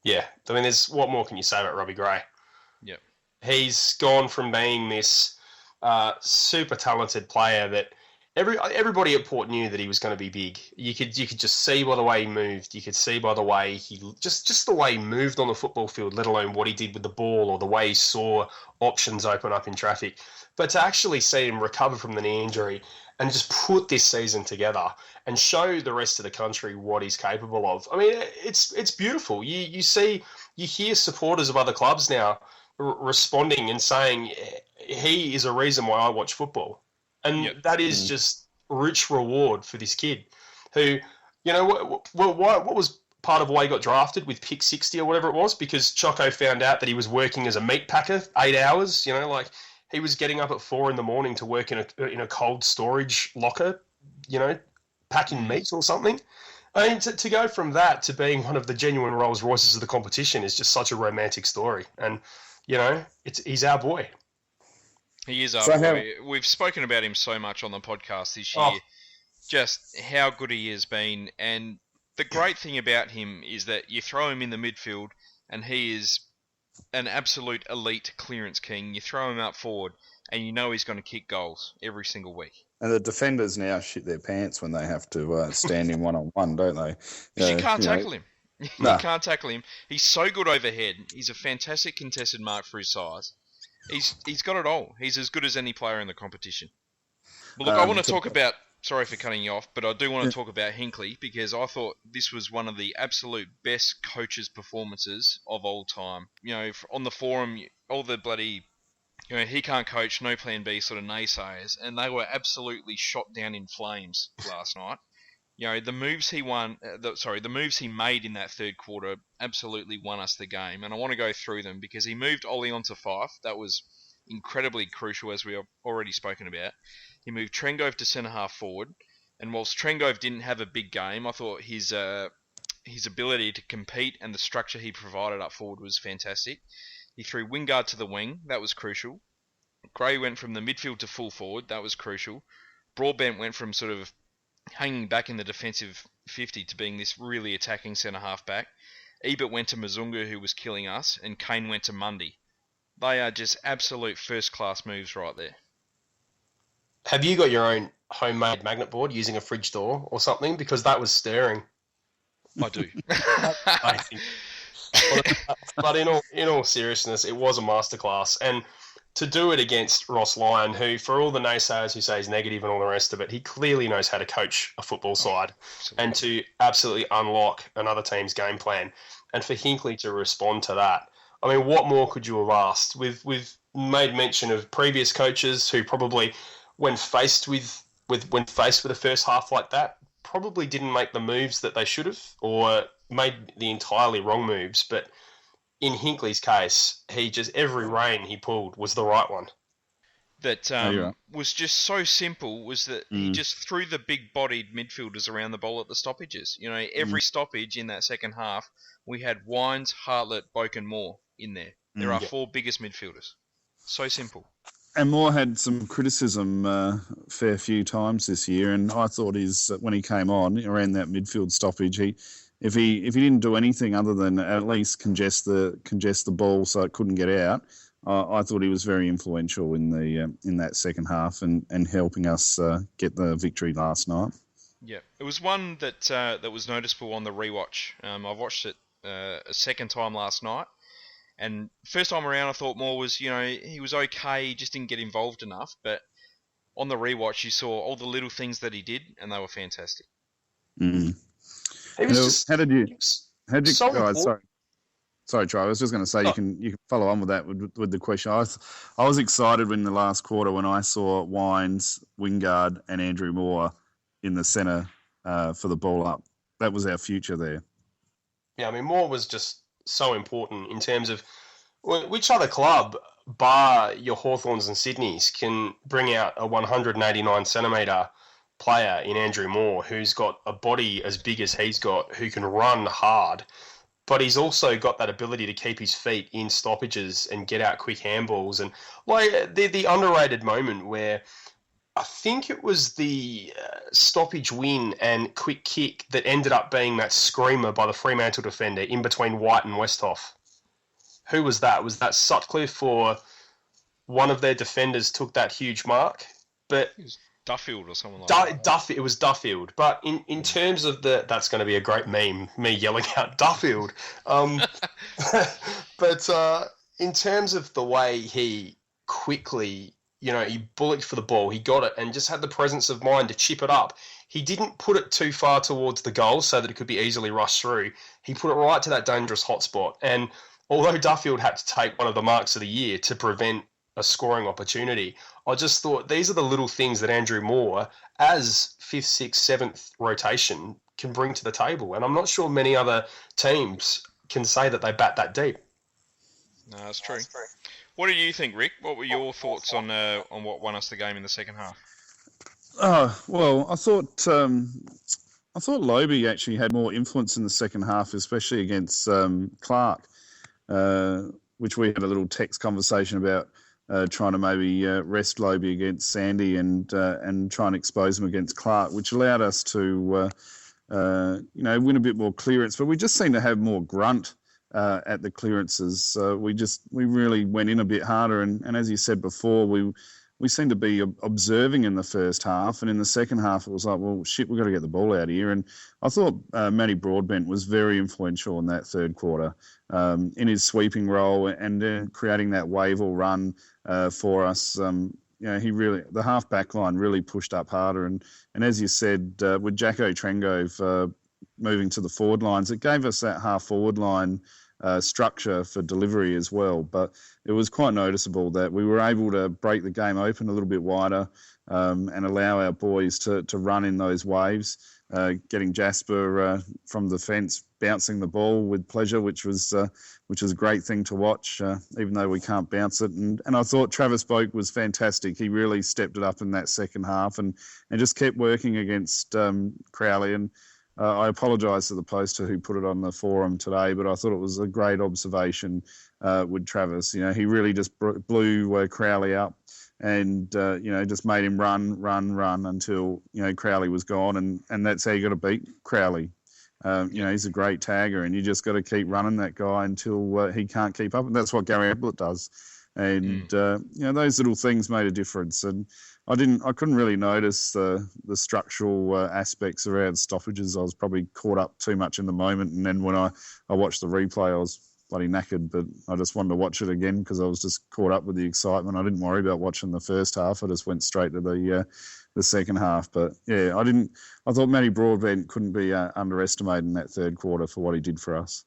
Yeah, I mean, what more can you say about Robbie Gray? Yep. He's gone from being this super talented player that everybody at Port knew that he was going to be big. You could just see by the way he moved. You could see by the way he just the way he moved on the football field, let alone what he did with the ball or the way he saw options open up in traffic. But to actually see him recover from the knee injury and just put this season together and show the rest of the country what he's capable of. I mean, it's beautiful. You hear supporters of other clubs now responding and saying he is a reason why I watch football. And that is just rich reward for this kid who, what was part of why he got drafted with pick 60 or whatever it was, because Choco found out that he was working as a meat packer 8 hours, he was getting up at 4 a.m. to work in a cold storage locker, packing meat or something. I mean, to go from that to being one of the genuine Rolls Royces of the competition is just such a romantic story. And, he's our boy. He is our boy. We've spoken about him so much on the podcast this year, just how good he has been. And the great thing about him is that you throw him in the midfield and he is an absolute elite clearance king. You throw him out forward and he's going to kick goals every single week. And the defenders now shit their pants when they have to stand him one-on-one, don't they? Because you can't tackle him. You can't tackle him. He's so good overhead. He's a fantastic contested mark for his size. He's got it all. He's as good as any player in the competition. But look, I want to talk about... Sorry for cutting you off, but I do want to talk about Hinkley because I thought this was one of the absolute best coaches' performances of all time. On the forum, all the bloody, he can't coach, no plan B sort of naysayers, and they were absolutely shot down in flames last night. The moves he the moves he made in that third quarter absolutely won us the game, and I want to go through them because he moved Ollie onto Fife. That was incredibly crucial, as we have already spoken about. He moved Trengove to centre-half forward, and whilst Trengove didn't have a big game, I thought his ability to compete and the structure he provided up forward was fantastic. He threw Wingard to the wing, that was crucial. Gray went from the midfield to full forward, that was crucial. Broadbent went from sort of hanging back in the defensive 50 to being this really attacking centre-half back. Ebert went to Mazunga, who was killing us, and Kane went to Mundy. They are just absolute first-class moves right there. Have you got your own homemade magnet board using a fridge door or something? Because that was stirring. I do. I think. But in all seriousness, it was a masterclass. And to do it against Ross Lyon, who, for all the naysayers who say he's negative and all the rest of it, he clearly knows how to coach a football side and to absolutely unlock another team's game plan. And for Hinkley to respond to that, I mean, what more could you have asked? We've made mention of previous coaches who probably, when faced with a first half like that, probably didn't make the moves that they should have or made the entirely wrong moves. But in Hinkley's case, every rein he pulled was the right one. That you're right. was just so simple was that he just threw the big-bodied midfielders around the ball at the stoppages. You know, every stoppage in that second half, we had Wines, Hartlett, Boak and Moore in there. There are 4 biggest midfielders. So simple. And Moore had some criticism fair few times this year, and I thought when he came on around that midfield stoppage, if he didn't do anything other than at least congest the ball so it couldn't get out, I thought he was very influential in that second half and helping us get the victory last night. Yeah, it was one that was noticeable on the rewatch. I've watched it a second time last night, and first time around I thought Moore was, he was okay, he just didn't get involved enough. But on the rewatch, you saw all the little things that he did, and they were fantastic. Mm. He was How did you so guys? Sorry, Troy. I was just going to say you can follow on with that with the question. I was excited in the last quarter when I saw Wines, Wingard, and Andrew Moore in the centre for the ball up. That was our future there. Yeah, I mean, Moore was just so important in terms of which other club, bar your Hawthorns and Sydneys, can bring out a 189 centimetre player in Andrew Moore who's got a body as big as he's got, who can run hard. But he's also got that ability to keep his feet in stoppages and get out quick handballs. And like the underrated moment where I think it was the stoppage win and quick kick that ended up being that screamer by the Fremantle defender in between White and Westhoff. Who was that? Was that Sutcliffe, or one of their defenders took that huge mark? But it was Duffield or someone like that. It was Duffield. But in terms of that's going to be a great meme, me yelling out Duffield. But in terms of the way he quickly, he bullocked for the ball, he got it and just had the presence of mind to chip it up. He didn't put it too far towards the goal so that it could be easily rushed through. He put it right to that dangerous hotspot. And although Duffield had to take one of the marks of the year to prevent a scoring opportunity, I just thought these are the little things that Andrew Moore, as 5th, 6th, 7th rotation, can bring to the table. And I'm not sure many other teams can say that they bat that deep. No, that's true. What do you think, Rick? What were your thoughts on what won us the game in the second half? Well, I thought Lobie actually had more influence in the second half, especially against Clark, which we had a little text conversation about. Trying to maybe rest Lobie against Sandy and try and expose him against Clark, which allowed us to win a bit more clearance. But we just seemed to have more grunt at the clearances. We really went in a bit harder, and as you said before, we seemed to be observing in the first half, and in the second half it was like, well, shit, we've got to get the ball out of here. And I thought Matty Broadbent was very influential in that third quarter in his sweeping role and creating that wave or run for us. The half back line really pushed up harder, and as you said, with Jacko Trengove moving to the forward lines, it gave us that half forward line structure for delivery as well. But it was quite noticeable that we were able to break the game open a little bit wider and allow our boys to run in those waves, getting Jasper from the fence, bouncing the ball with pleasure, which was a great thing to watch, even though we can't bounce it. And I thought Travis Boak was fantastic. He really stepped it up in that second half and just kept working against Crowley. And I apologise to the poster who put it on the forum today, but I thought it was a great observation with Travis. He really just blew Crowley up and, just made him run until, Crowley was gone. And that's how you got to beat Crowley. He's a great tagger, and you just got to keep running that guy until he can't keep up. And that's what Gary Ablett does. And, those little things made a difference. And I couldn't really notice the structural aspects around stoppages. I was probably caught up too much in the moment. And then when I watched the replay, I was bloody knackered, but I just wanted to watch it again because I was just caught up with the excitement. I didn't worry about watching the first half. I just went straight to the second half. But yeah, I thought Matty Broadbent couldn't be underestimated in that third quarter for what he did for us.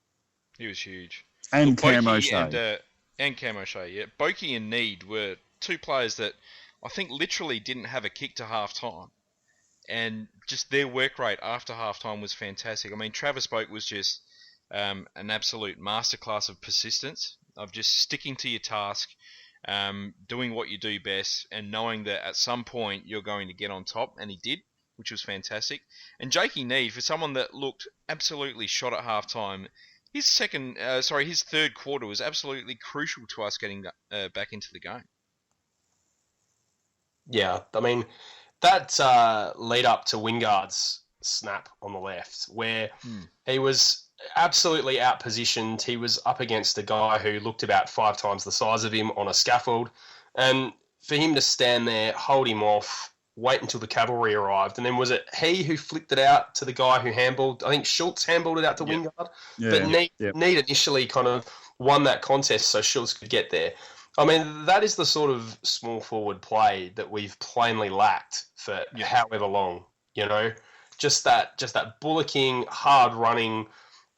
He was huge. And Cam O'Shea. And Cam O'Shea, yeah. Boakey and Neade were two players that I think literally didn't have a kick to half-time. And just their work rate after half-time was fantastic. I mean, Travis Boak was just an absolute masterclass of persistence, of just sticking to your task, doing what you do best, and knowing that at some point you're going to get on top, and he did, which was fantastic. And Jake Neade, for someone that looked absolutely shot at half-time, his third quarter was absolutely crucial to us getting back into the game. Yeah, I mean, that lead up to Wingard's snap on the left, where he was absolutely outpositioned. He was up against a guy who looked about 5 times the size of him on a scaffold. And for him to stand there, hold him off, wait until the cavalry arrived, and then was it he who flicked it out to the guy who handballed? I think Schultz handballed it out to Wingard. But Neade initially kind of won that contest so Schultz could get there. I mean, that is the sort of small forward play that we've plainly lacked for however long, you know? Just that bullocking, hard running.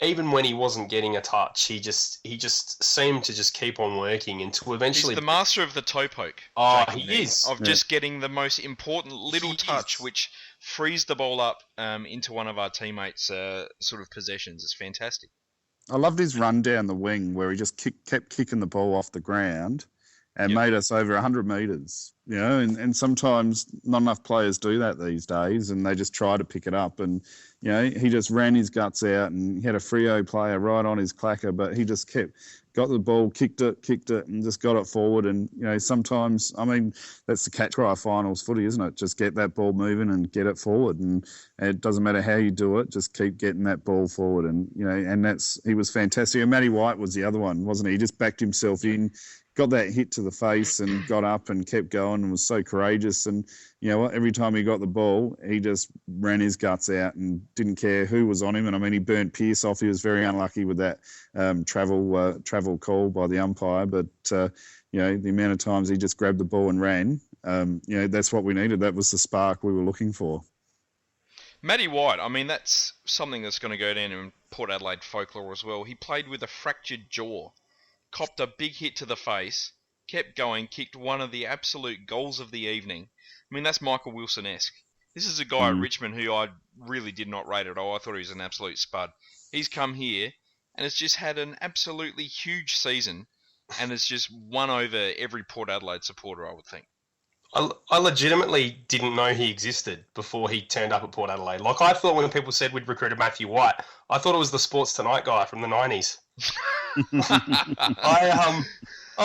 Even when he wasn't getting a touch, he just seemed to just keep on working until eventually... He's the master of the toe poke. Oh, he is. Of just getting the most important little touch, which frees the ball up into one of our teammates' sort of possessions. It's fantastic. I loved his run down the wing where he just kept kicking the ball off the ground and made us over 100 metres. You know, and sometimes not enough players do that these days, and they just try to pick it up. And, you know, he just ran his guts out, and he had a Freo player right on his clacker, but he just got the ball, kicked it, and just got it forward. And, you know, sometimes, I mean, that's the catch cry of finals footy, isn't it? Just get that ball moving and get it forward. And it doesn't matter how you do it, just keep getting that ball forward. And, you know, he was fantastic. And Matty White was the other one, wasn't he? He just backed himself in, got that hit to the face and got up and kept going and was so courageous. And, you know what, every time he got the ball, he just ran his guts out and didn't care who was on him. And, I mean, he burnt Pearce off. He was very unlucky with that travel call by the umpire. But, you know, the amount of times he just grabbed the ball and ran, you know, that's what we needed. That was the spark we were looking for. Matty White, I mean, that's something that's going to go down in Port Adelaide folklore as well. He played with a fractured jaw, copped a big hit to the face, kept going, kicked one of the absolute goals of the evening. I mean, that's Michael Wilson-esque. This is a guy at Richmond who I really did not rate at all. I thought he was an absolute spud. He's come here and has just had an absolutely huge season and has just won over every Port Adelaide supporter, I would think. I legitimately didn't know he existed before he turned up at Port Adelaide. Like, I thought when people said we'd recruited Matthew White, I thought it was the Sports Tonight guy from the 90s. I'm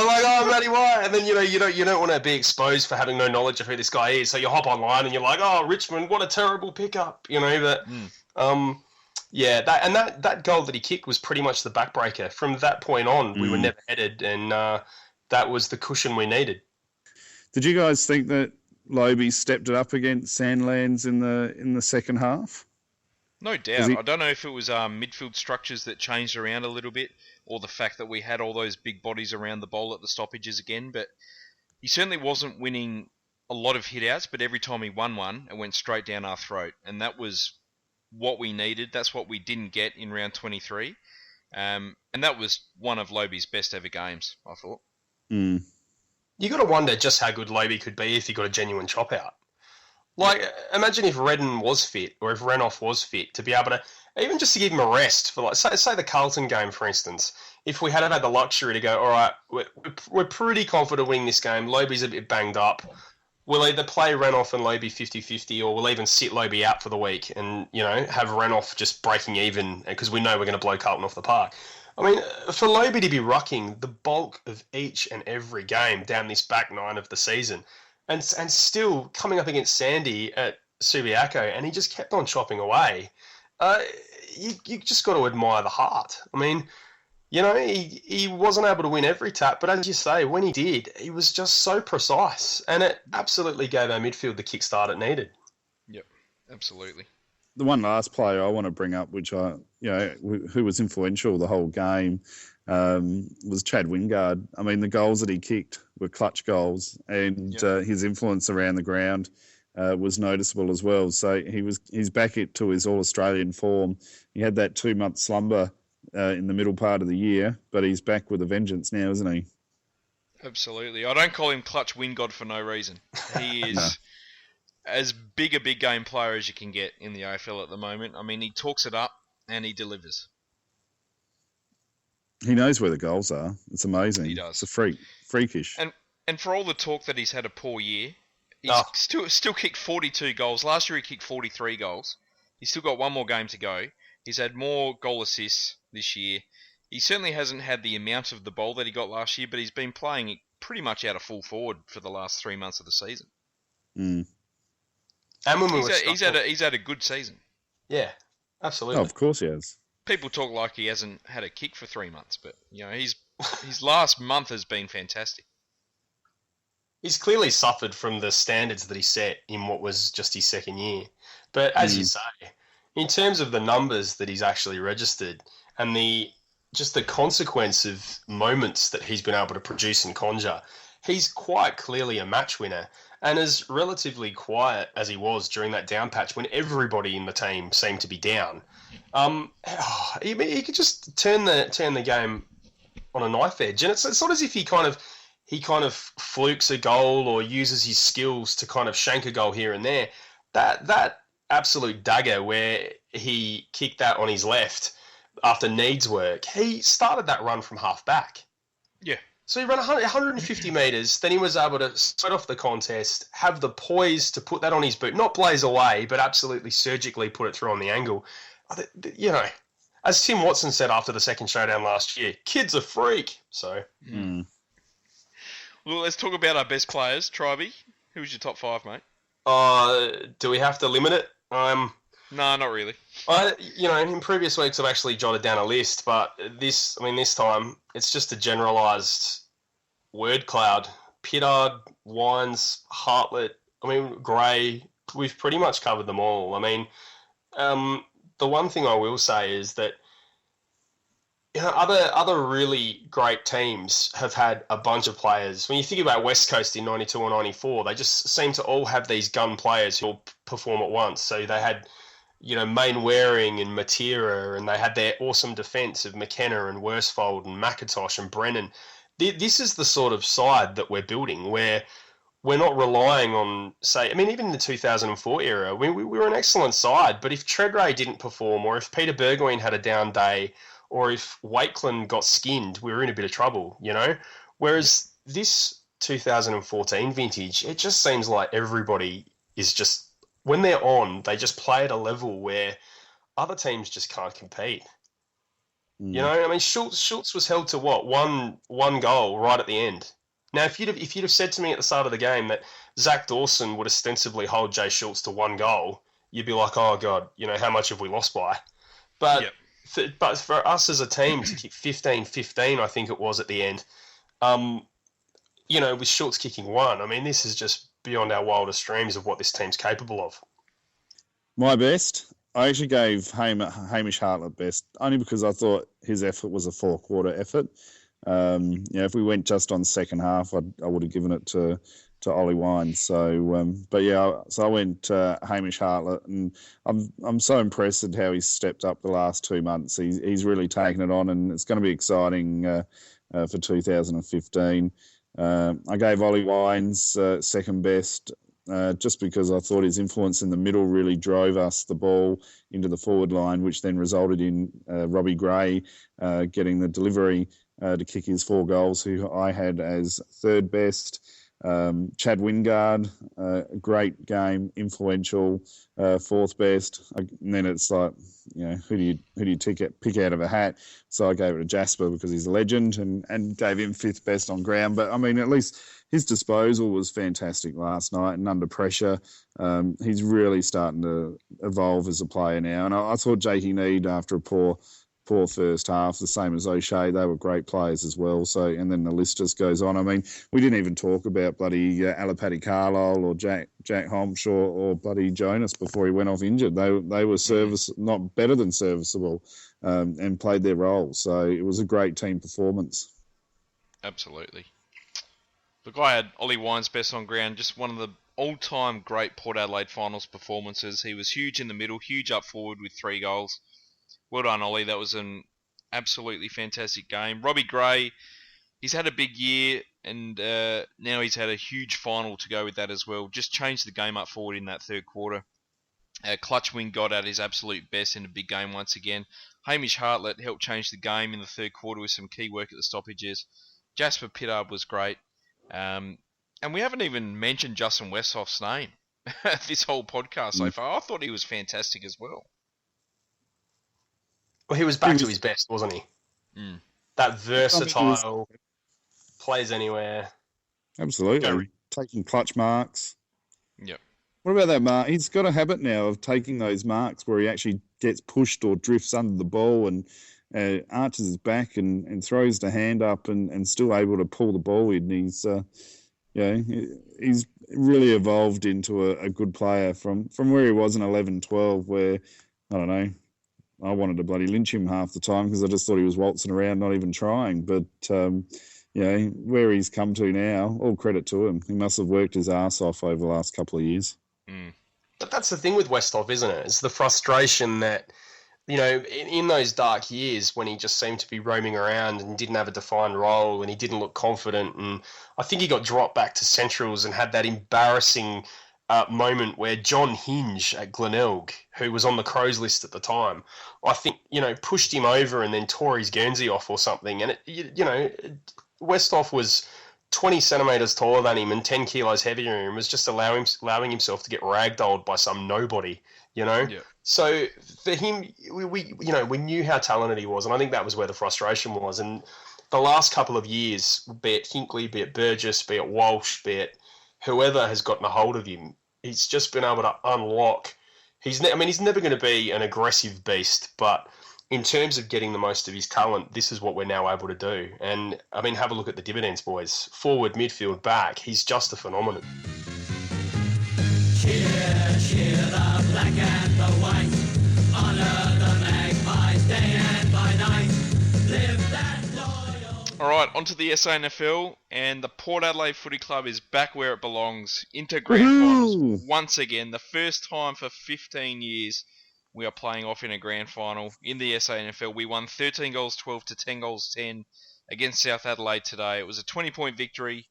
like, oh, Matty White, and then you don't want to be exposed for having no knowledge of who this guy is, so you hop online and you're like, oh, Richmond, what a terrible pickup, you know. But yeah, that goal that he kicked was pretty much the backbreaker. From that point on, we were never headed, and that was the cushion we needed. Did you guys think that Lobie stepped it up against Sandlands in the second half? No doubt. I don't know if it was midfield structures that changed around a little bit, or the fact that we had all those big bodies around the bowl at the stoppages again, but he certainly wasn't winning a lot of hit-outs, but every time he won one, it went straight down our throat, and that was what we needed. That's what we didn't get in round 23, and that was one of Lobie's best ever games, I thought. You got to wonder just how good Lobie could be if he got a genuine chop out. Like, imagine if Redden was fit, or if Renouf was fit, to be able to, even just to give him a rest for, like, say the Carlton game, for instance. If we had had the luxury to go, all right, we're pretty confident winning this game, Lobie's a bit banged up, we'll either play Renouf and Lobie 50-50, or we'll even sit Lobie out for the week and, you know, have Renouf just breaking even, because we know we're going to blow Carlton off the park. I mean, for Lobie to be rucking the bulk of each and every game down this back nine of the season, and still coming up against Sandy at Subiaco, and he just kept on chopping away, you just got to admire the heart. I mean, you know, he wasn't able to win every tap, but as you say, when he did, he was just so precise, and it absolutely gave our midfield the kickstart it needed. Yep, absolutely. The one last player I want to bring up, which who was influential the whole game, was Chad Wingard. I mean, the goals that he kicked were clutch goals, and his influence around the ground was noticeable as well. So he's back to his All-Australian form. He had that 2-month slumber in the middle part of the year, but he's back with a vengeance now, isn't he? Absolutely. I don't call him Clutch Wingard for no reason. He is as big a big game player as you can get in the AFL at the moment. I mean, he talks it up and he delivers. He knows where the goals are. It's amazing. He does. It's a freakish. And for all the talk that he's had a poor year, he's Oh. still kicked 42 goals. Last year he kicked 43 goals. He's still got one more game to go. He's had more goal assists this year. He certainly hasn't had the amount of the ball that he got last year, but he's been playing pretty much out of full forward for the last 3 months of the season. Mm. And when He's had a good season. yeah, absolutely. Oh, of course he has. People talk like he hasn't had a kick for 3 months, but his last month has been fantastic. He's clearly suffered from the standards that he set in what was just his second year. But as you say, in terms of the numbers that he's actually registered and the consequence of moments that he's been able to produce and conjure, he's quite clearly a match winner. And as relatively quiet as he was during that down patch when everybody in the team seemed to be down, he could just turn the game on a knife edge. And it's not as if he kind of flukes a goal or uses his skills to kind of shank a goal here and there. That absolute dagger where he kicked that on his left after Neade's work, he started that run from half back. Yeah. So he ran 150 metres, then he was able to start off the contest, have the poise to put that on his boot, not blaze away, but absolutely surgically put it through on the angle. As Tim Watson said after the second showdown last year, kid's a freak. So... Mm. Well, let's talk about our best players. Tribey, who's your top 5, mate? Do we have to limit it? No, not really. In previous weeks I've actually jotted down a list, but this time it's just a generalised word cloud. Pittard, Wines, Hartlett, Gray, we've pretty much covered them all. The one thing I will say is that other really great teams have had a bunch of players. When you think about West Coast in 92 or 94, they just seem to all have these gun players who will perform at once. So they had, Mainwaring and Matera, and they had their awesome defence of McKenna and Worsfold and McIntosh and Brennan. This is the sort of side that we're building where we're not relying on, even in the 2004 era, we were an excellent side, but if Treadray didn't perform or if Peter Burgoyne had a down day or if Wakeland got skinned, we were in a bit of trouble, Whereas this 2014 vintage, it just seems like everybody is just, when they're on, they just play at a level where other teams just can't compete. Mm. Schultz was held to what? One goal right at the end. Now, if you'd have said to me at the start of the game that Zach Dawson would ostensibly hold Jay Schultz to one goal, you'd be like, oh, God, how much have we lost by? But... Yep. But for us as a team to kick 15-15, I think it was at the end, with Schultz kicking one, this is just beyond our wildest dreams of what this team's capable of. My best? I actually gave Hamish Hartlett best, only because I thought his effort was a four-quarter effort. If we went just on second half, I would have given it to Ollie Wines. So, so I went Hamish Hartlett, and I'm so impressed at how he's stepped up the last 2 months. He's really taken it on, and it's going to be exciting for 2015. I gave Ollie Wines second best, just because I thought his influence in the middle really drove us the ball into the forward line, which then resulted in Robbie Gray getting the delivery to kick his 4 goals, who I had as third best. Chad Wingard, great game, influential, fourth best. And then it's like, who do you pick out of a hat? So I gave it to Jasper because he's a legend, and gave him fifth best on ground. But at least his disposal was fantastic last night, and under pressure, he's really starting to evolve as a player now. And I thought Jake Neade, after a poor first half, the same as O'Shea, they were great players as well. So, and then the list just goes on. We didn't even talk about bloody Alipati Carlisle or Jack Homsh or bloody Jonas before he went off injured. They were not better than serviceable, and played their role. So it was a great team performance. Absolutely. Look, I had Ollie Wines best on ground, just one of the all-time great Port Adelaide finals performances. He was huge in the middle, huge up forward with 3 goals. Well done, Ollie. That was an absolutely fantastic game. Robbie Gray, he's had a big year, and now he's had a huge final to go with that as well. Just changed the game up forward in that third quarter. Clutch Wing got at his absolute best in a big game once again. Hamish Hartlett helped change the game in the third quarter with some key work at the stoppages. Jasper Pittard was great. And we haven't even mentioned Justin Westhoff's name this whole podcast so far. I thought he was fantastic as well. Well, he was back to his best, wasn't he? Mm. That versatile, plays anywhere. Absolutely. Taking clutch marks. Yep. What about that mark? He's got a habit now of taking those marks where he actually gets pushed or drifts under the ball and arches his back and throws the hand up and still able to pull the ball in. He's really evolved into a good player from where he was in 11-12, where, I don't know, I wanted to bloody lynch him half the time because I just thought he was waltzing around, not even trying. But, where he's come to now, all credit to him. He must have worked his ass off over the last couple of years. Mm. But that's the thing with Westhoff, isn't it? It's the frustration that, in those dark years when he just seemed to be roaming around and didn't have a defined role and he didn't look confident. And I think he got dropped back to Centrals and had that embarrassing moment where John Hinge at Glenelg, who was on the Crows list at the time, I think, pushed him over and then tore his Guernsey off or something. And, Westhoff was 20 centimetres taller than him and 10 kilos heavier than him, was just allowing himself to get ragdolled by some nobody, Yeah. So for him, we knew how talented he was, and I think that was where the frustration was. And the last couple of years, be it Hinkley, be it Burgess, be it Walsh, be it whoever has gotten a hold of him, he's just been able to unlock. He's never going to be an aggressive beast, but in terms of getting the most of his talent, this is what we're now able to do. And, have a look at the dividends, boys. Forward, midfield, back. He's just a phenomenon. Cheer, cheer the black and the white. Honour the Magpies day and by night. Live that loyal... All right, onto the SANFL, and the Port Adelaide Footy Club is back where it belongs, into grand finals once again. The first time for 15 years we are playing off in a grand final in the SANFL. We won 13 goals 12 to 10 goals 10 against South Adelaide today. It was a 20-point victory.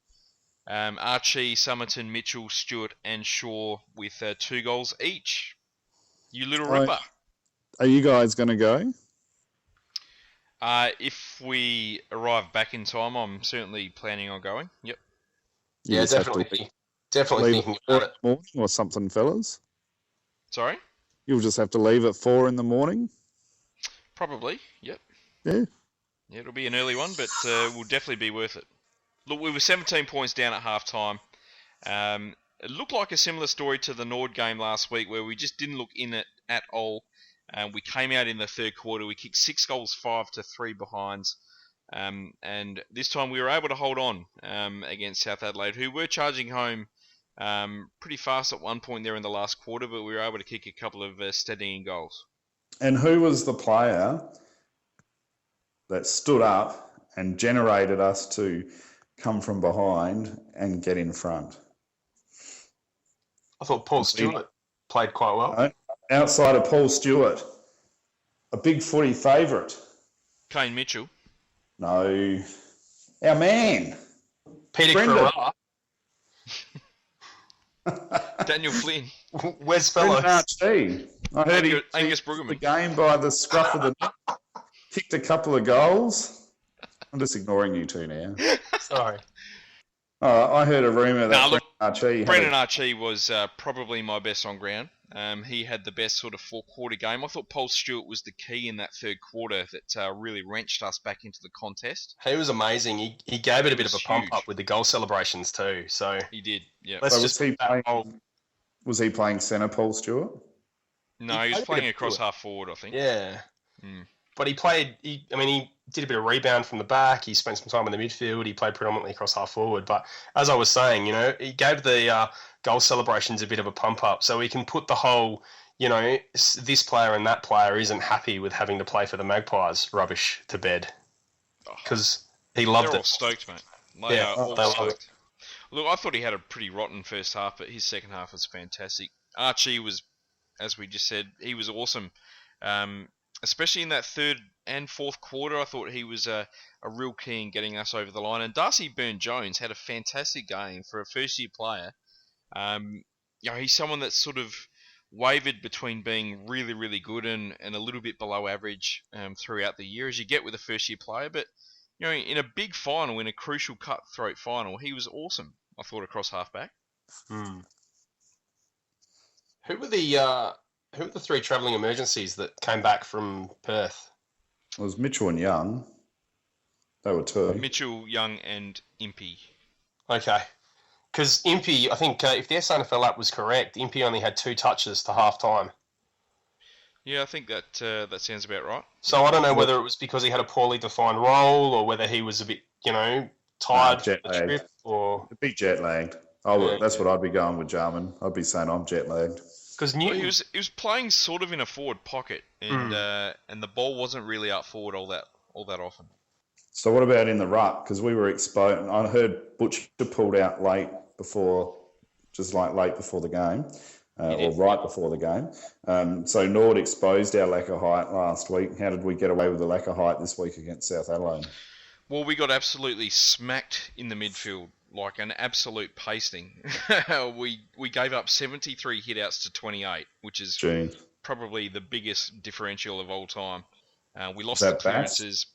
Archie, Summerton, Mitchell, Stewart and Shaw with 2 goals each. You little ripper. Are you guys going to go? If we arrive back in time, I'm certainly planning on going. Yep. Yeah, definitely. Definitely thinking about it. Morning or something, fellas. Sorry? You'll just have to leave at 4 in the morning? Probably, yep. Yeah. Yeah, it'll be an early one, but will definitely be worth it. Look, we were 17 points down at half-time. It looked like a similar story to the Nord game last week where we just didn't look in it at all. We came out in the third quarter. We kicked 6 goals, 5 to 3 behinds. And this time we were able to hold on against South Adelaide, who were charging home pretty fast at one point there in the last quarter, but we were able to kick a couple of steadying goals. And who was the player that stood up and generated us to come from behind and get in front? I thought Paul Stewart played quite well. Outside of Paul Stewart, a big footy favourite. Kane Mitchell. No. Our man. Peter Brendan. Carrara. Daniel Flynn. Where's Fellows? Archie. I heard he Angus the Brueggemann. game by the scruff of the neck. Kicked a couple of goals. I'm just ignoring you two now. Sorry. I heard a rumour that Brendan Archie was probably my best on ground. He had the best sort of four-quarter game. I thought Paul Stewart was the key in that third quarter that really wrenched us back into the contest. He was amazing. He gave it a bit of a pump huge. up with the goal celebrations too. So He did, yeah. let's So just was he playing centre, Paul Stewart? No, he was playing across half forward, I think. Yeah. Mm. But he did a bit of rebound from the back. He spent some time in the midfield. He played predominantly across half forward. But as I was saying, he gave the goal celebrations a bit of a pump up, so he can put the whole, this player and that player isn't happy with having to play for the Magpies rubbish to bed, because he loved They're it. all stoked, mate. Yeah, All they love stoked. Look, I thought he had a pretty rotten first half, but his second half was fantastic. Archie was, as we just said, he was awesome. Especially in that third and fourth quarter, I thought he was a real key in getting us over the line. And Darcy Byrne-Jones had a fantastic game for a first-year player. He's someone that's sort of wavered between being really, really good and a little bit below average throughout the year, as you get with a first-year player. But, in a big final, in a crucial cutthroat final, he was awesome, I thought, across halfback. Hmm. Who were the 3 travelling emergencies that came back from Perth? It was Mitchell and Young. They were 2. Mitchell, Young, and Impey. Okay. Because Impey, I think if the SANFL app was correct, Impey only had 2 touches to half-time. Yeah, I think that sounds about right. So I don't know whether it was because he had a poorly defined role or whether he was a bit, tired from the trip or... A bit jet lagged. That's what I'd be going with Jarman. I'd be saying I'm jet lagged. Because Well, he was playing sort of in a forward pocket, and the ball wasn't really up forward all that often. So what about in the ruck? Because we were exposed. I heard Butcher pulled out late before the game, or right before the game. So Nord exposed our lack of height last week. How did we get away with the lack of height this week against South Adelaide? Well, we got absolutely smacked in the midfield, like an absolute pasting. we gave up 73 hitouts to 28, which is probably the biggest differential of all time. We lost the clearances.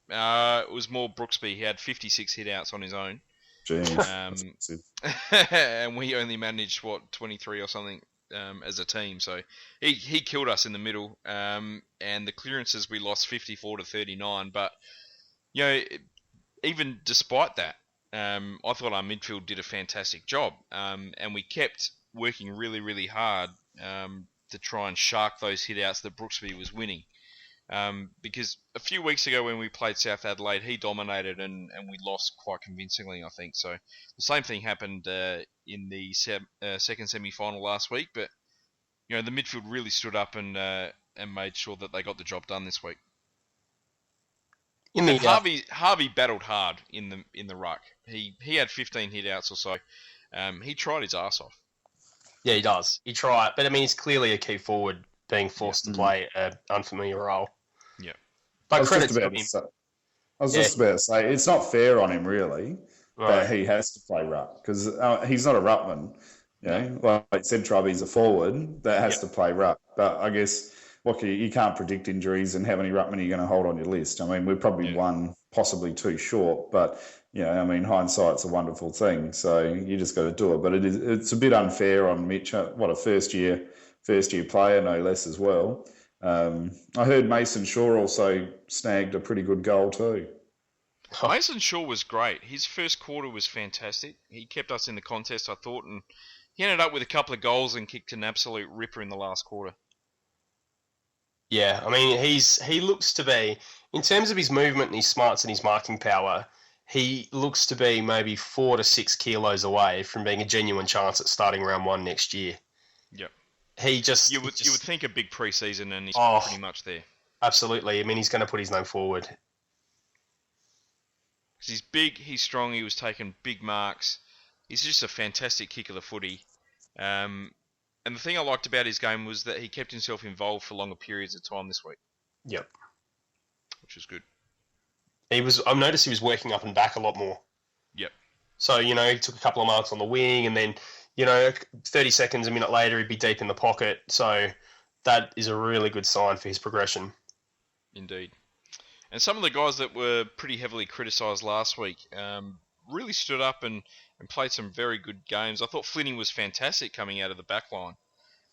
It was more Brooksby. He had 56 hitouts on his own. And we only managed, 23 or something as a team. So he killed us in the middle. And the clearances, we lost 54 to 39. But, even despite that, I thought our midfield did a fantastic job. And we kept working really, really hard to try and shark those hitouts that Brooksby was winning. Because a few weeks ago when we played South Adelaide, he dominated and we lost quite convincingly, I think. So the same thing happened in the second semi-final last week. But, the midfield really stood up and made sure that they got the job done this week. Harvey battled hard in the ruck. He had 15 hitouts or so. He tried his arse off. Yeah, he does. He tried. But, he's clearly a key forward being forced to play an unfamiliar role. Yeah. But I was just about to say, it's not fair on him, really, that he has to play ruck, because he's not a ruckman. Like I said, Tribey's a forward that has to play ruck. But I guess you can't predict injuries and how many ruckmen are you going to hold on your list. We're probably one, possibly 2 short, but hindsight's a wonderful thing. So you just got to do it. But it's a bit unfair on Mitch. What a first year player, no less, as well. I heard Mason Shaw also snagged a pretty good goal too. Mason Shaw was great. His first quarter was fantastic. He kept us in the contest, I thought, and he ended up with a couple of goals and kicked an absolute ripper in the last quarter. Yeah, he looks to be, in terms of his movement and his smarts and his marking power, he looks to be maybe 4 to 6 kilos away from being a genuine chance at starting round 1 next year. Yep. You would think a big pre-season, and he's pretty much there. Absolutely. He's going to put his name forward. Because he's big, he's strong, he was taking big marks. He's just a fantastic kick of the footy. And the thing I liked about his game was that he kept himself involved for longer periods of time this week. Yep. Which is good. I've noticed he was working up and back a lot more. Yep. So, he took a couple of marks on the wing, and then 30 seconds, a minute later, he'd be deep in the pocket. So that is a really good sign for his progression. Indeed. And some of the guys that were pretty heavily criticised last week really stood up and played some very good games. I thought Flinney was fantastic coming out of the back line.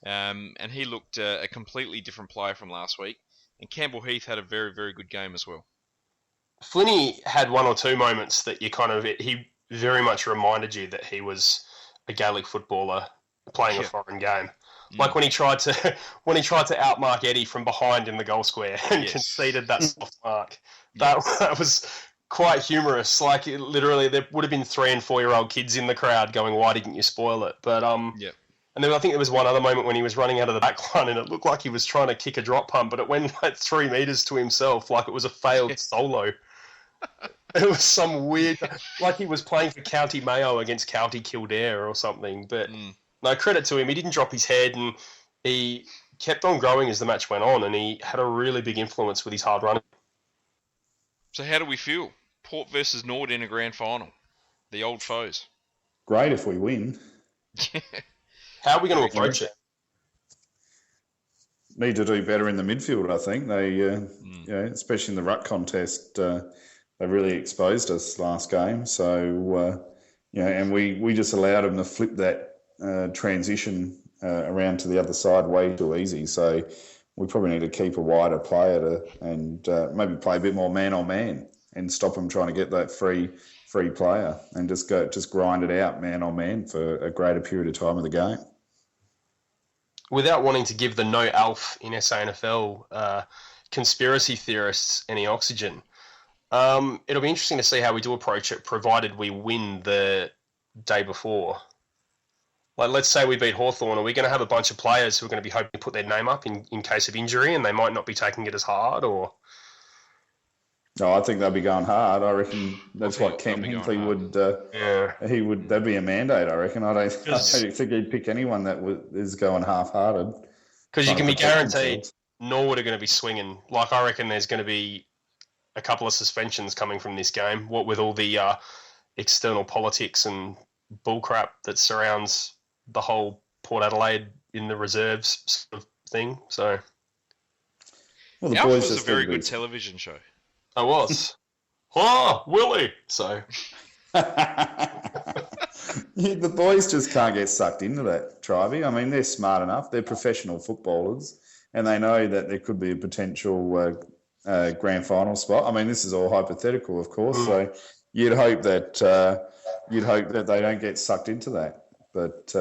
And he looked a completely different player from last week. And Campbell Heath had a very, very good game as well. Flinney had 1 or 2 moments that he very much reminded you that he was a Gaelic footballer playing a foreign game. Like when he tried to outmark Eddie from behind in the goal square and conceded that soft mark. That was quite humorous. Like literally, there would have been 3 and 4-year-old kids in the crowd going, "Why didn't you spoil it?" But and then I think there was one other moment when he was running out of the back line and it looked like he was trying to kick a drop pump, but it went like 3 meters to himself, like it was a failed solo. It was some weird, like he was playing for County Mayo against County Kildare or something. But no, credit to him. He didn't drop his head and he kept on growing as the match went on, and he had a really big influence with his hard running. So how do we feel? Port versus Nord in a grand final. The old foes. Great if we win. How are we going to approach it? need to do better in the midfield. I think they, especially in the ruck contest, they really exposed us last game. So and we just allowed them to flip that transition around to the other side way too easy. So we probably need to keep a wider player and maybe play a bit more man on man and stop them trying to get that free player and just grind it out man on man for a greater period of time of the game. Without wanting to give the no alf in SANFL conspiracy theorists any oxygen, it'll be interesting to see how we do approach it, provided we win the day before. Like, let's say we beat Hawthorn. Are we going to have a bunch of players who are going to be hoping to put their name up in case of injury, and they might not be taking it as hard, or? No, I think they'll be going hard. I reckon that's what Ken Hinkley would. That'd be a mandate. I reckon. I don't think he'd pick anyone that is going half-hearted. Because you can be guaranteed Norwood are going to be swinging. Like, I reckon there's going to be a couple of suspensions coming from this game. What with all the external politics and bullcrap that surrounds the whole Port Adelaide in the reserves sort of thing. So, the Alpha boys was a just very did good this. television show. I was. Oh, Willie. So, The boys just can't get sucked into that, Tribey. I mean, they're smart enough. They're professional footballers, and they know that there could be a potential grand final spot. I mean, this is all hypothetical, of course. So you'd hope that they don't get sucked into that. But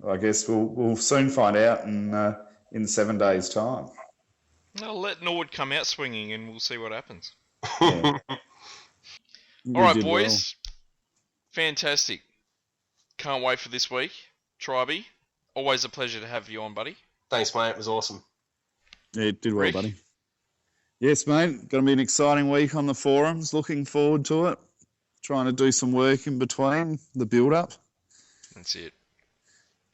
I guess we'll soon find out in 7 days' time. I'll let Norwood come out swinging, and we'll see what happens. Yeah. All right, boys. Fantastic. Can't wait for this week. Tribey, always a pleasure to have you on, buddy. thanks, mate. It was awesome. Yeah, it did well, Rick? buddy. Yes, mate. Going to be an exciting week on the forums. Looking forward to it. Trying to do some work in between the build-up. That's it.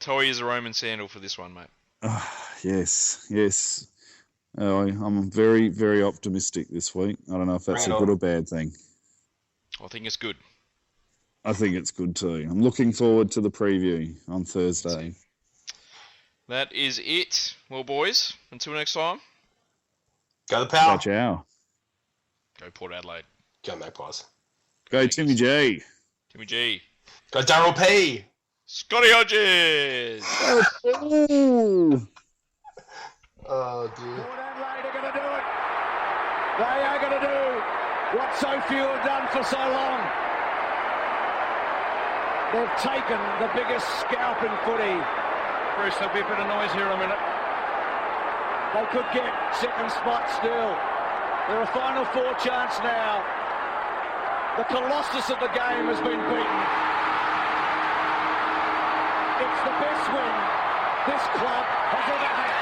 Toy is a Roman sandal for this one, mate. Yes. I'm very, very optimistic this week. I don't know if that's a Bring it good on. or bad thing. I think it's good. I think it's good too. I'm looking forward to the preview on Thursday. That is it. Well, boys, until next time, Go the power. Ciao. go Port Adelaide. Go Magpies. Go Timmy G. Timmy G. Go Daryl P. Scotty Hodges. Ooh. Oh, dear. Port Adelaide are going to do it. They are going to do what so few have done for so long. They've taken the biggest scalp in footy. Bruce, there'll be a bit of noise here in a minute. They could get second spot still. They're a Final Four chance now. The colossus of the game has been beaten. It's the best win this club has ever had.